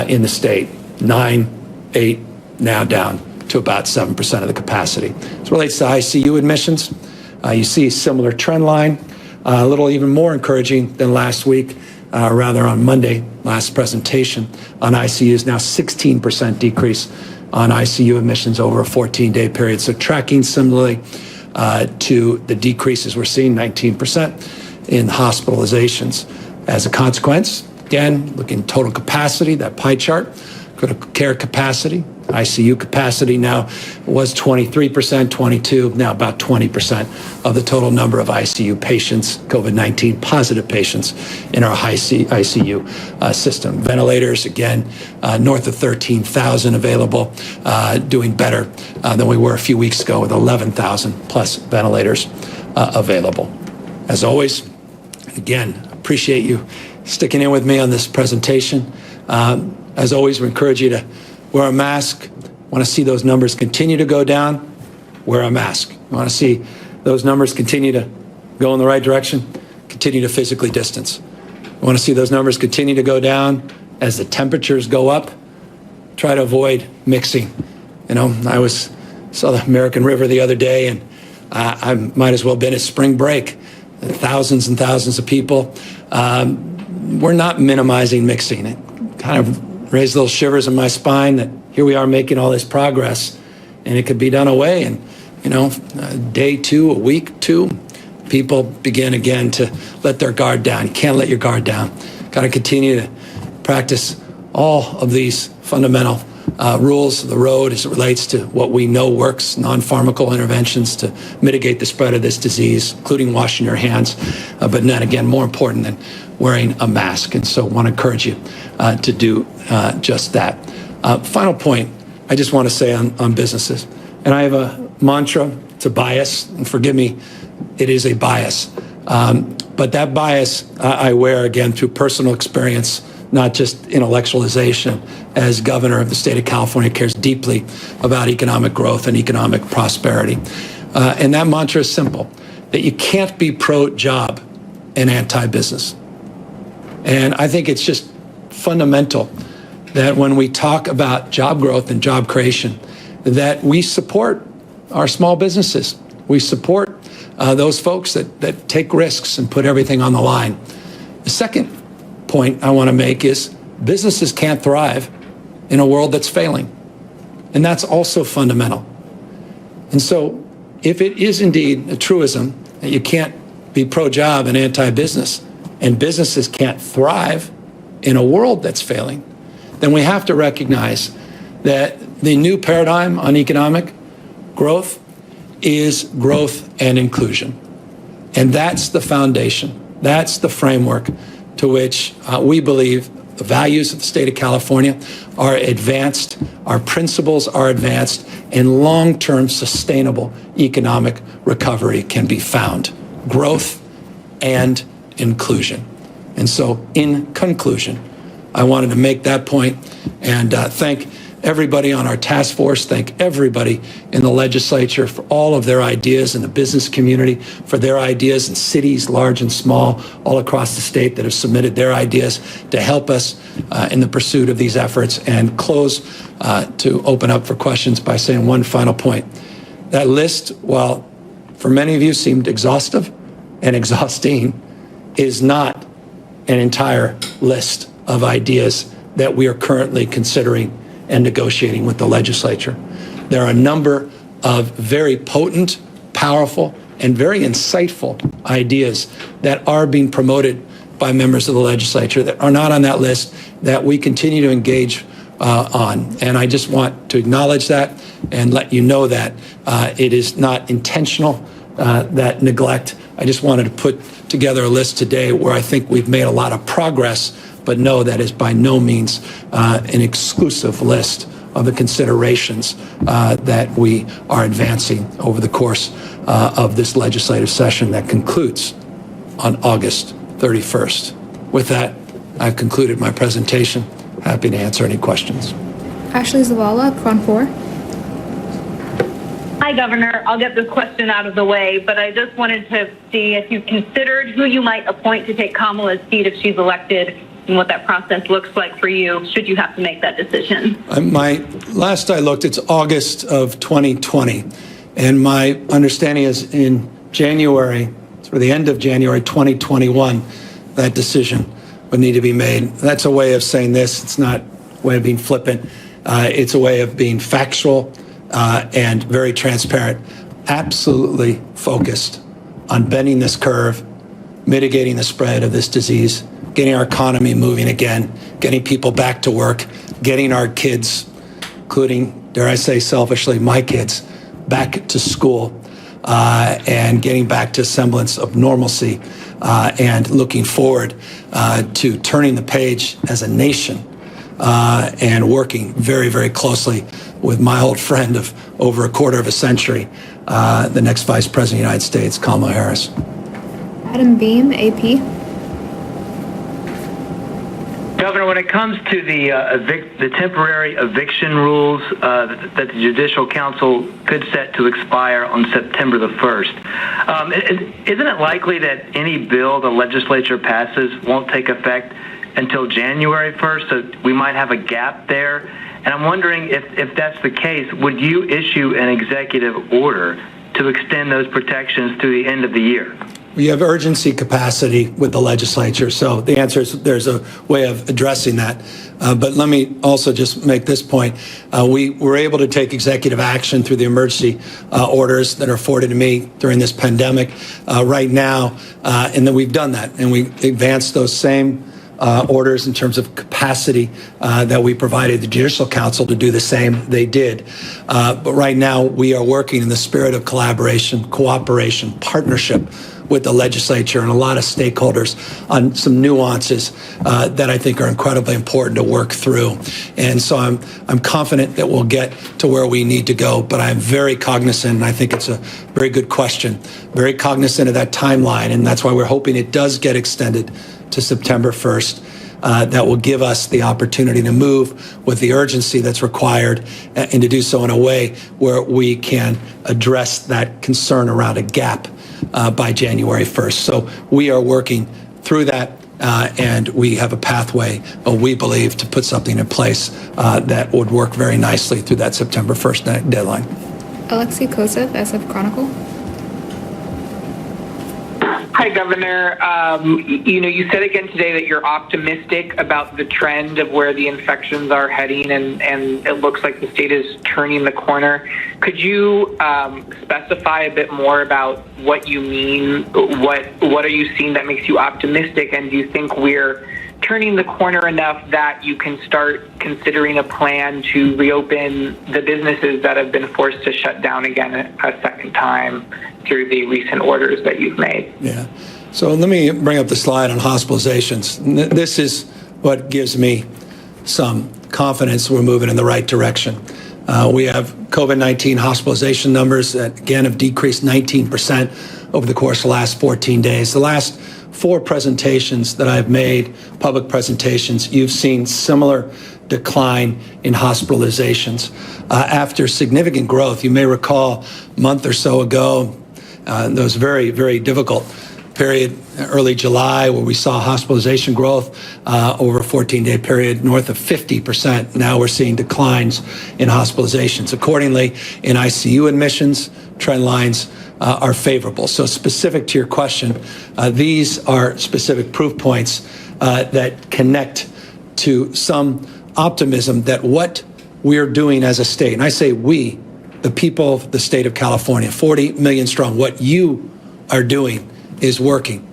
A: in the state. 9, 8, now down to about 7% of the capacity. As it relates to ICU admissions, you see a similar trend line, a little even more encouraging than last week, rather on Monday, last presentation on ICUs, now 16% decrease on ICU admissions over a 14-day period. So tracking similarly to the decreases we're seeing, 19% in hospitalizations. As a consequence, again, looking at total capacity, that pie chart, critical care capacity, ICU capacity now was 23%, 22, now about 20% of the total number of ICU patients, COVID-19 positive patients in our ICU system. Ventilators, again, north of 13,000 available, doing better than we were a few weeks ago with 11,000 plus ventilators available. As always, again, appreciate you sticking in with me on this presentation. As always, we encourage you to wear a mask. Want to see those numbers continue to go down? Wear a mask. Want to see those numbers continue to go in the right direction? Continue to physically distance. Want to see those numbers continue to go down as the temperatures go up? Try to avoid mixing. You know, I saw the American River the other day, and I might as well have been at spring break. Thousands and thousands of people. We're not minimizing mixing. It kind of raised little shivers in my spine that here we are making all this progress, and it could be done away. And, you know, day two, a week two, people begin again to let their guard down. You can't let your guard down. Got to continue to practice all of these fundamental rules of the road as it relates to what we know works, non-pharmaceutical interventions to mitigate the spread of this disease, including washing your hands, but not, again, more important than wearing a mask. And so I want to encourage you to do just that. Final point I just want to say on businesses, and I have a mantra, it's a bias, and forgive me, it is a bias. But that bias I wear, again, through personal experience, not just intellectualization, as governor of the state of California, cares deeply about economic growth and economic prosperity. And that mantra is simple, that you can't be pro-job and anti-business. And I think it's just fundamental that when we talk about job growth and job creation, that we support our small businesses. We support those folks that take risks and put everything on the line. The second point I want to make is businesses can't thrive in a world that's failing. And that's also fundamental. And so if it is indeed a truism that you can't be pro-job and anti-business, and businesses can't thrive in a world that's failing, then we have to recognize that the new paradigm on economic growth is growth and inclusion. And that's the foundation. That's the framework to which we believe the values of the state of California are advanced, our principles are advanced, and long-term sustainable economic recovery can be found. Growth and inclusion. And so, in conclusion, I wanted to make that point and thank everybody on our task force, thank everybody in the legislature for all of their ideas, and the business community for their ideas, and cities large and small all across the state that have submitted their ideas to help us in the pursuit of these efforts. And close to open up for questions by saying one final point. That list, while for many of you seemed exhaustive and exhausting, is not an entire list of ideas that we are currently considering and negotiating with the legislature. There are a number of very potent, powerful, and very insightful ideas that are being promoted by members of the legislature that are not on that list that we continue to engage on. And I just want to acknowledge that and let you know that it is not intentional, that neglect. I just wanted to put together a list today where I think we've made a lot of progress, but no, that is by no means an exclusive list of the considerations that we are advancing over the course of this legislative session that concludes on August 31st. With that, I've concluded my presentation. Happy to answer any questions.
B: Ashley Zavala, Pron 4.
C: Hi, Governor. I'll get this question out of the way, but I just wanted to see if you considered who you might appoint to take Kamala's seat if she's elected, and what that process looks like for you should you have to make that decision.
A: Last I looked, it's August of 2020, and my understanding is in January, through the end of January 2021, that decision would need to be made. That's a way of saying this. It's not a way of being flippant. It's a way of being factual and very transparent, absolutely focused on bending this curve, mitigating the spread of this disease, getting our economy moving again, getting people back to work, getting our kids, including, dare I say selfishly, my kids, back to school, and getting back to semblance of normalcy, and looking forward to turning the page as a nation and working very, very closely with my old friend of over a quarter of a century, the next Vice President of the United States, Kamala Harris.
B: Adam Beam, AP.
D: Governor, when it comes to the temporary eviction rules that the Judicial Council could set to expire on September the 1st, isn't it likely that any bill the legislature passes won't take effect until January 1st, so we might have a gap there? And I'm wondering if that's the case, would you issue an executive order to extend those protections to the end of the year?
A: We have urgency capacity with the legislature, so the answer is there's a way of addressing that. But let me also just make this point. We were able to take executive action through the emergency orders that are afforded to me during this pandemic right now, and then we've done that, and we advanced those same orders in terms of capacity that we provided the Judicial Council to do the same. They did. But right now, we are working in the spirit of collaboration, cooperation, partnership with the legislature and a lot of stakeholders on some nuances that I think are incredibly important to work through. And so I'm confident that we'll get to where we need to go, but I'm very cognizant, and I think it's a very good question, very cognizant of that timeline, and that's why we're hoping it does get extended to September 1st. That will give us the opportunity to move with the urgency that's required and to do so in a way where we can address that concern around a gap by January 1st. So we are working through that, and we have a pathway, we believe, to put something in place that would work very nicely through that September 1st deadline.
B: Alexei Kosev, SF Chronicle.
E: Hi, Governor. You said again today that you're optimistic about the trend of where the infections are heading, and it looks like the state is turning the corner. Could you specify a bit more about what you mean? What are you seeing that makes you optimistic, and do you think we're turning the corner enough that you can start considering a plan to reopen the businesses that have been forced to shut down again a second time through the recent orders that you've made?
A: Yeah. So let me bring up the slide on hospitalizations. This is what gives me some confidence we're moving in the right direction. We have COVID-19 hospitalization numbers that, again, have decreased 19% over the course of the last 14 days. The last 4 presentations that I've made, public presentations, you've seen similar decline in hospitalizations. After significant growth, you may recall a month or so ago, there was a very, very difficult period, early July, where we saw hospitalization growth over a 14-day period north of 50%. Now we're seeing declines in hospitalizations. Accordingly, in ICU admissions, trend lines are favorable. So specific to your question, these are specific proof points that connect to some optimism that what we're doing as a state, and I say we, the people of the state of California, 40 million strong, what you are doing is working.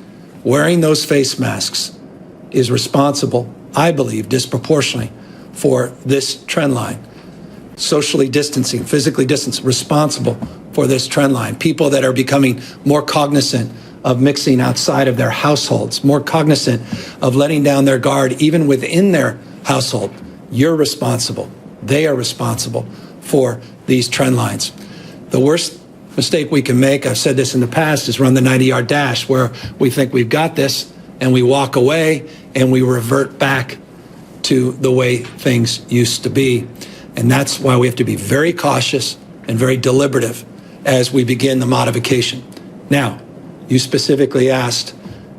A: Wearing those face masks is responsible, I believe, disproportionately for this trend line. Socially distancing, physically distancing, responsible for this trend line. People that are becoming more cognizant of mixing outside of their households, more cognizant of letting down their guard even within their household. You're responsible. They are responsible for these trend lines. The worst mistake we can make, I've said this in the past, is run the 90-yard dash, where we think we've got this and we walk away and we revert back to the way things used to be. And that's why we have to be very cautious and very deliberative as we begin the modification. Now, you specifically asked,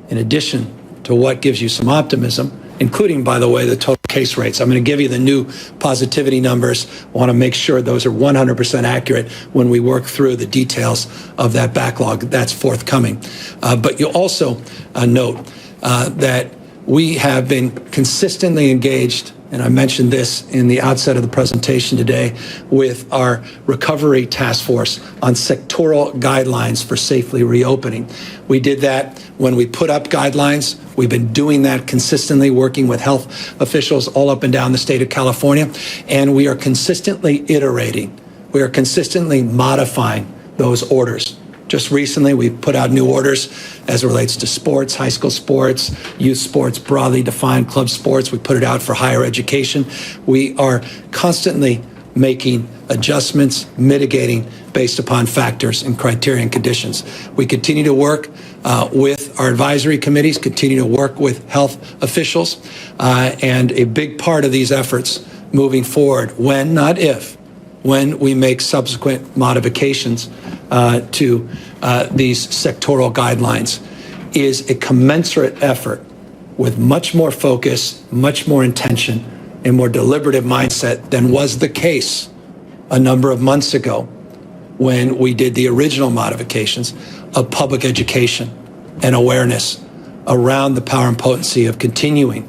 A: in addition to what gives you some optimism, including, by the way, the total case rates. I'm going to give you the new positivity numbers. I want to make sure those are 100% accurate when we work through the details of that backlog that's forthcoming. But you'll also note that we have been consistently engaged, and I mentioned this in the outset of the presentation today, with our recovery task force on sectoral guidelines for safely reopening. We did that when we put up guidelines. We've been doing that consistently, working with health officials all up and down the state of California, and we are consistently iterating. We are consistently modifying those orders. Just recently, we put out new orders as it relates to sports, high school sports, youth sports, broadly defined club sports. We put it out for higher education. We are constantly making adjustments, mitigating based upon factors and criteria and conditions. We continue to work with our advisory committees, continue to work with health officials, and a big part of these efforts moving forward, when, not if, when we make subsequent modifications to these sectoral guidelines, is a commensurate effort with much more focus, much more intention, and more deliberative mindset than was the case a number of months ago when we did the original modifications of public education and awareness around the power and potency of continuing,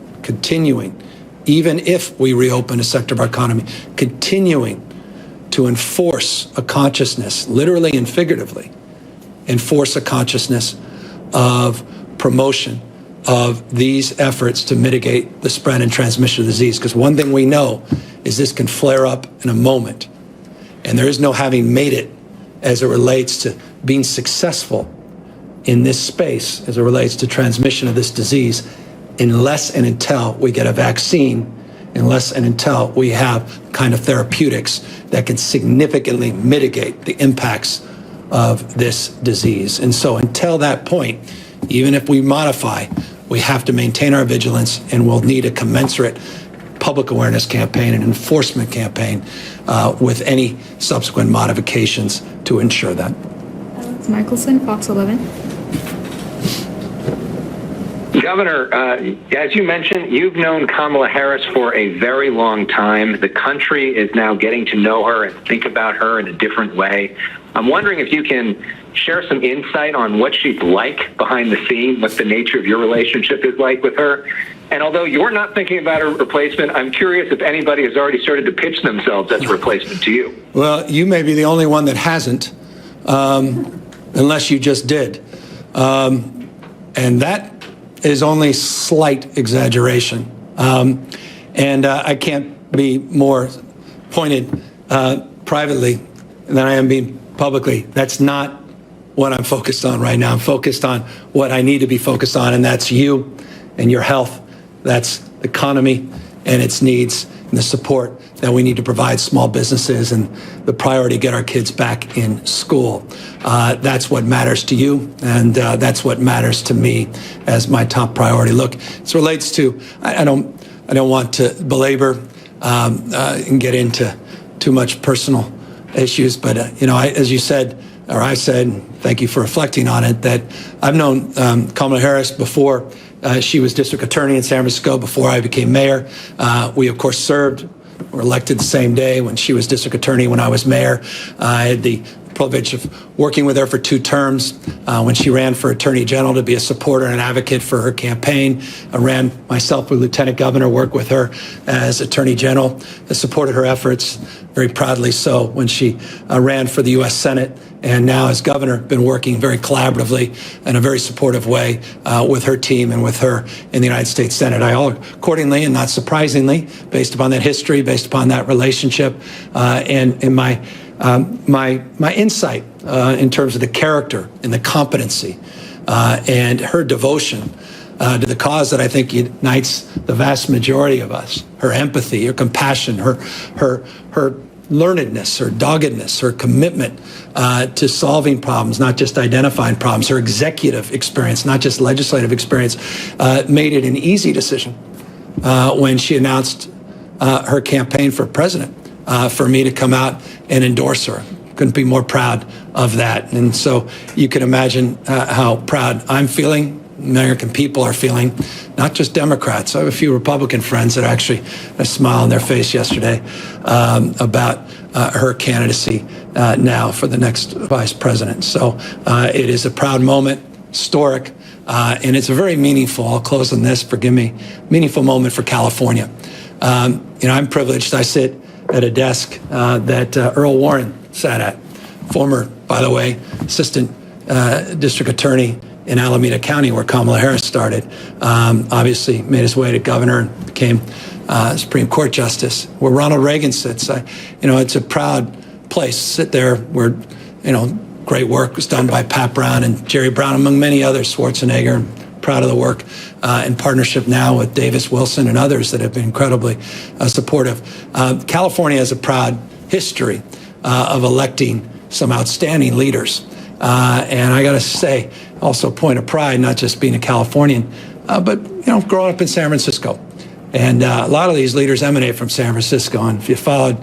A: even if we reopen a sector of our economy, continuing to enforce a consciousness, literally and figuratively, enforce a consciousness of promotion of these efforts to mitigate the spread and transmission of the disease. Because one thing we know is this can flare up in a moment. And there is no having made it as it relates to being successful in this space as it relates to transmission of this disease unless and until we get a vaccine, unless and until we have kind of therapeutics that can significantly mitigate the impacts of this disease. And so until that point, even if we modify, we have to maintain our vigilance, and we'll need a commensurate public awareness campaign and enforcement campaign with any subsequent modifications to ensure that.
B: Alex Michelson, Fox 11.
F: Governor, as you mentioned, you've known Kamala Harris for a very long time. The country is now getting to know her and think about her in a different way. I'm wondering if you can share some insight on what she's like behind the scenes, what the nature of your relationship is like with her. And although you're not thinking about a replacement, I'm curious if anybody has already started to pitch themselves as a replacement to you.
A: Well, you may be the only one that hasn't, unless you just did. And that is only slight exaggeration. And I can't be more pointed privately than I am being publicly. That's not what I'm focused on right now. I'm focused on what I need to be focused on, and that's you and your health. That's the economy and its needs and the support that we need to provide small businesses and the priority to get our kids back in school. That's what matters to you, and that's what matters to me as my top priority. Look, this relates to, I don't want to belabor and get into too much personal issues, but as you said, or I said, thank you for reflecting on it, that I've known Kamala Harris before she was district attorney in San Francisco, before I became mayor. We, of course, were elected the same day when she was district attorney, when I was mayor. I had the privilege of working with her for 2 terms when she ran for attorney general to be a supporter and an advocate for her campaign. I ran myself with lieutenant governor, worked with her as attorney general, supported her efforts very proudly so when she ran for the U.S. Senate. And now as governor, been working very collaboratively in a very supportive way with her team and with her in the United States Senate. I accordingly, and not surprisingly, based upon that history, based upon that relationship, and in my insight in terms of the character and the competency and her devotion to the cause that I think unites the vast majority of us, her empathy, her compassion, her learnedness, her doggedness, her commitment to solving problems, not just identifying problems, her executive experience, not just legislative experience, made it an easy decision when she announced her campaign for president for me to come out and endorse her. Couldn't be more proud of that. And so you can imagine how proud I'm feeling, American people are feeling, not just Democrats. I have a few Republican friends that actually had a smile on their face yesterday about her candidacy now for the next vice president. So it is a proud moment, historic, and it's a very meaningful, I'll close on this, forgive me, meaningful moment for California. I'm privileged. I sit at a desk that Earl Warren sat at, former, by the way, assistant district attorney in Alameda County, where Kamala Harris started. Obviously made his way to governor and became Supreme Court justice, where Ronald Reagan sits. It's a proud place to sit there where, great work was done by Pat Brown and Jerry Brown, among many others, Schwarzenegger. Proud of the work in partnership now with Davis Wilson and others that have been incredibly supportive. California has a proud history of electing some outstanding leaders. And I got to say, also a point of pride, not just being a Californian, but, growing up in San Francisco. And a lot of these leaders emanate from San Francisco. And if you followed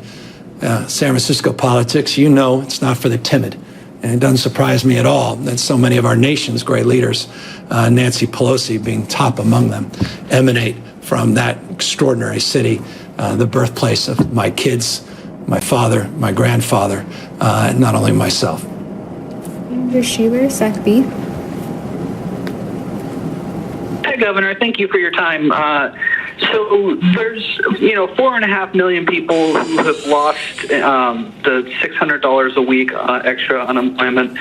A: San Francisco politics, it's not for the timid. And it doesn't surprise me at all that so many of our nation's great leaders, Nancy Pelosi being top among them, emanate from that extraordinary city, the birthplace of my kids, my father, my grandfather, and not only myself.
B: Andrew Sheeler, Sec B.
E: Hi, Governor. Thank you for your time. So there's, 4.5 million people who have lost the $600 a week extra unemployment,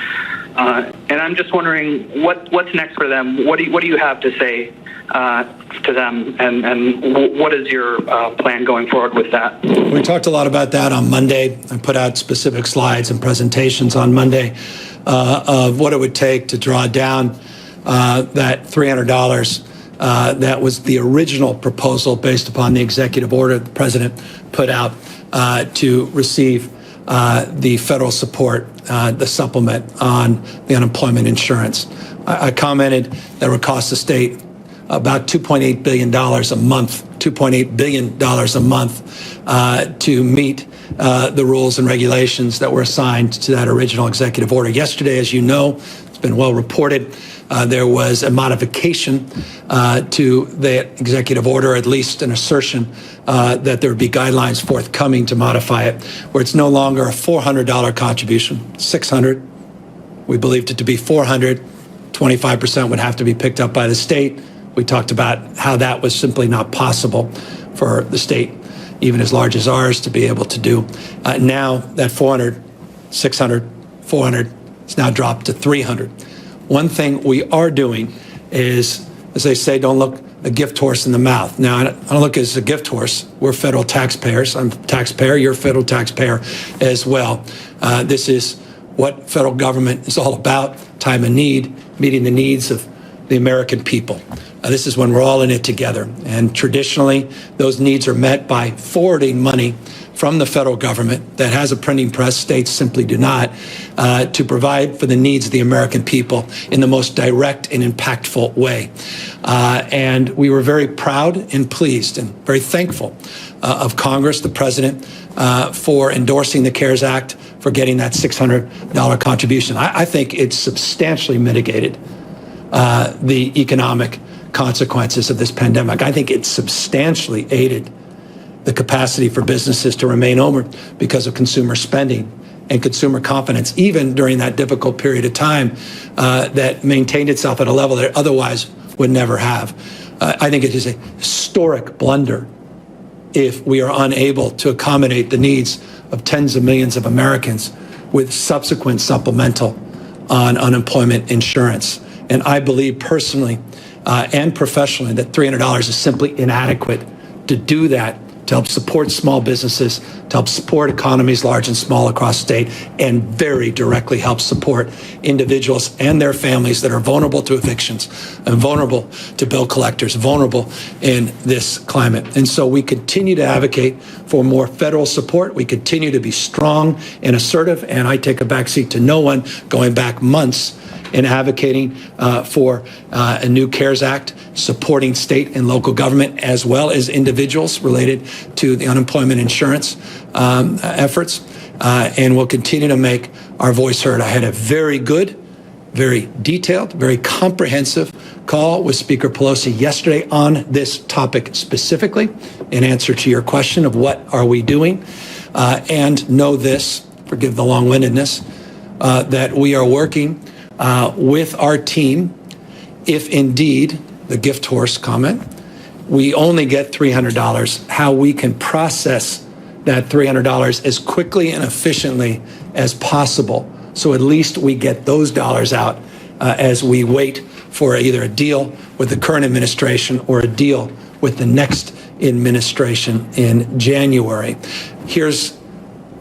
E: and I'm just wondering what's next for them. What do you have to say to them, and what is your plan going forward with that?
A: We talked a lot about that on Monday. I put out specific slides and presentations on Monday of what it would take to draw down that $300. That was the original proposal based upon the executive order the president put out to receive the federal support, the supplement on the unemployment insurance. I commented that it would cost the state about $2.8 billion a month, $2.8 billion a month to meet the rules and regulations that were assigned to that original executive order. Yesterday, as you know, it's been well reported, there was a modification to the executive order, at least an assertion that there would be guidelines forthcoming to modify it, where it's no longer a $400 contribution, $600. We believed it to be $400. 25% would have to be picked up by the state. We talked about how that was simply not possible for the state, even as large as ours, to be able to do. Now that 400, 600, 400 is now dropped to 300. One thing we are doing is, as they say, don't look a gift horse in the mouth. Now, I don't look as a gift horse. We're federal taxpayers. I'm a taxpayer. You're a federal taxpayer as well. This is what federal government is all about, time of need, meeting the needs of the American people. This is when we're all in it together. And traditionally, those needs are met by forwarding money from the federal government that has a printing press, states simply do not, to provide for the needs of the American people in the most direct and impactful way. And we were very proud and pleased and very thankful of Congress, the president, for endorsing the CARES Act, for getting that $600 contribution. I think it's substantially mitigated the economic consequences of this pandemic. I think it substantially aided the capacity for businesses to remain open because of consumer spending and consumer confidence, even during that difficult period of time that maintained itself at a level that it otherwise would never have. I think it is a historic blunder if we are unable to accommodate the needs of tens of millions of Americans with subsequent supplemental on unemployment insurance. And I believe personally and professionally that $300 is simply inadequate to do that, to help support small businesses, to help support economies large and small across state, and very directly help support individuals and their families that are vulnerable to evictions and vulnerable to bill collectors, vulnerable in this climate. And so we continue to advocate for more federal support. We continue to be strong and assertive, and I take a backseat to no one, going back months in advocating for a new CARES Act, supporting state and local government as well as individuals related to the unemployment insurance efforts. And we'll continue to make our voice heard. I had a very good, very detailed, very comprehensive call with Speaker Pelosi yesterday on this topic specifically in answer to your question of what are we doing. And know this, forgive the long-windedness, that we are working with our team, if indeed, the gift horse comment, we only get $300, how we can process that $300 as quickly and efficiently as possible. So at least we get those dollars out as we wait for either a deal with the current administration or a deal with the next administration in January. Here's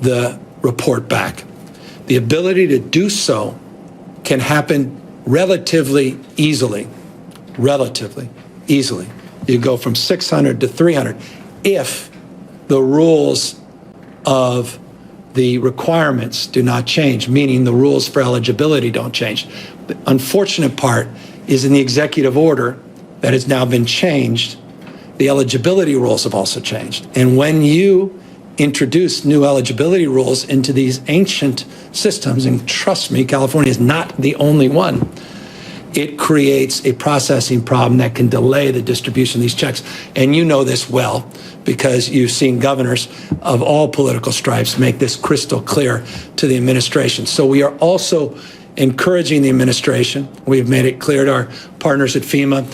A: the report back. The ability to do so can happen relatively easily. You go from 600 to 300 if the rules of the requirements do not change, meaning the rules for eligibility don't change. The unfortunate part is in the executive order that has now been changed, the eligibility rules have also changed. And when you introduce new eligibility rules into these ancient systems, and trust me, California is not the only one, it creates a processing problem that can delay the distribution of these checks. And you know this well because you've seen governors of all political stripes make this crystal clear to the administration. So we are also encouraging the administration. We've made it clear to our partners at FEMA,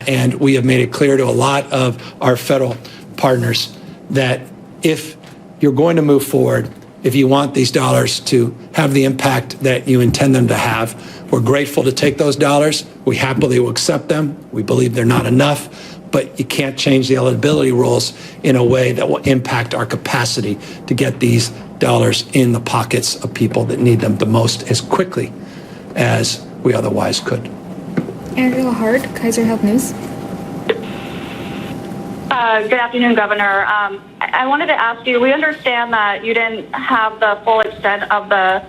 A: and we have made it clear to a lot of our federal partners that if you're going to move forward, if you want these dollars to have the impact that you intend them to have, we're grateful to take those dollars. We happily will accept them. We believe they're not enough, but you can't change the eligibility rules in a way that will impact our capacity to get these dollars in the pockets of people that need them the most as quickly as we otherwise could.
B: Angela Hart, Kaiser Health News.
C: Good afternoon, Governor. I wanted to ask you, we understand that you didn't have the full extent of the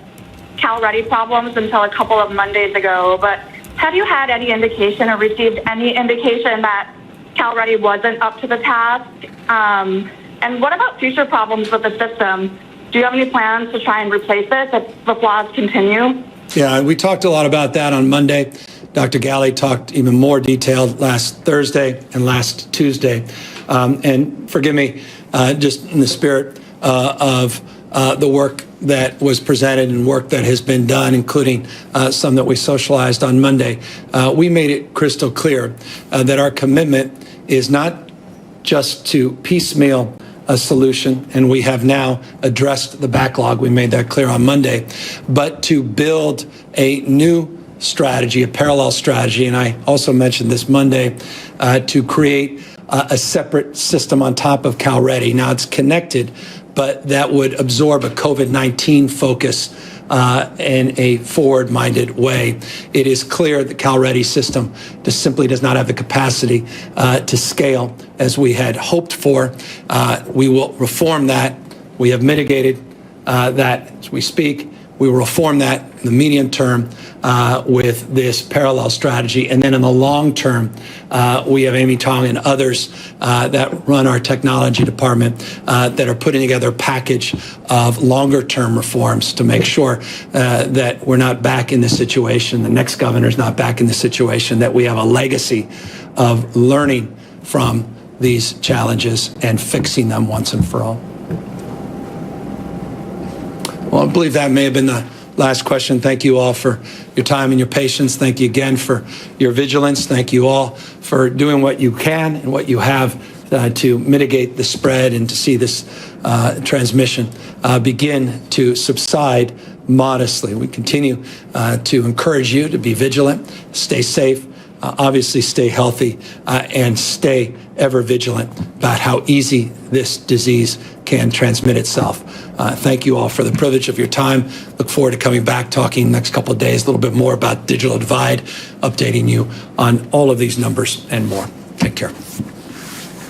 C: Cal-Ready problems until a couple of Mondays ago, but have you had any indication or received any indication that Cal-Ready wasn't up to the task? And what about future problems with the system? Do you have any plans to try and replace this if the flaws continue?
A: Yeah, we talked a lot about that on Monday. Dr. Galley talked even more detailed last Thursday and last Tuesday. And forgive me, just in the spirit of the work that was presented and work that has been done, including some that we socialized on Monday, we made it crystal clear that our commitment is not just to piecemeal a solution, and we have now addressed the backlog. We made that clear on Monday, but to build a new strategy, a parallel strategy, and I also mentioned this Monday, to create a separate system on top of CalReady. Now it's connected, but that would absorb a COVID-19 focus in a forward-minded way. It is clear the CalReady system just simply does not have the capacity to scale as we had hoped for. We will reform that. We have mitigated that as we speak. We will reform that in the medium term with this parallel strategy. And then in the long term, we have Amy Tong and others that run our technology department that are putting together a package of longer term reforms to make sure that we're not back in this situation, the next governor's not back in this situation, that we have a legacy of learning from these challenges and fixing them once and for all. Well, I believe that may have been the last question. Thank you all for your time and your patience. Thank you again for your vigilance. Thank you all for doing what you can and what you have to mitigate the spread and to see this transmission begin to subside modestly. We continue to encourage you to be vigilant, stay safe, obviously stay healthy, and stay ever vigilant about how easy this disease can transmit itself. Thank you all for the privilege of your time. Look forward to coming back, talking next couple of days a little bit more about digital divide, updating you on all of these numbers and more. Take care.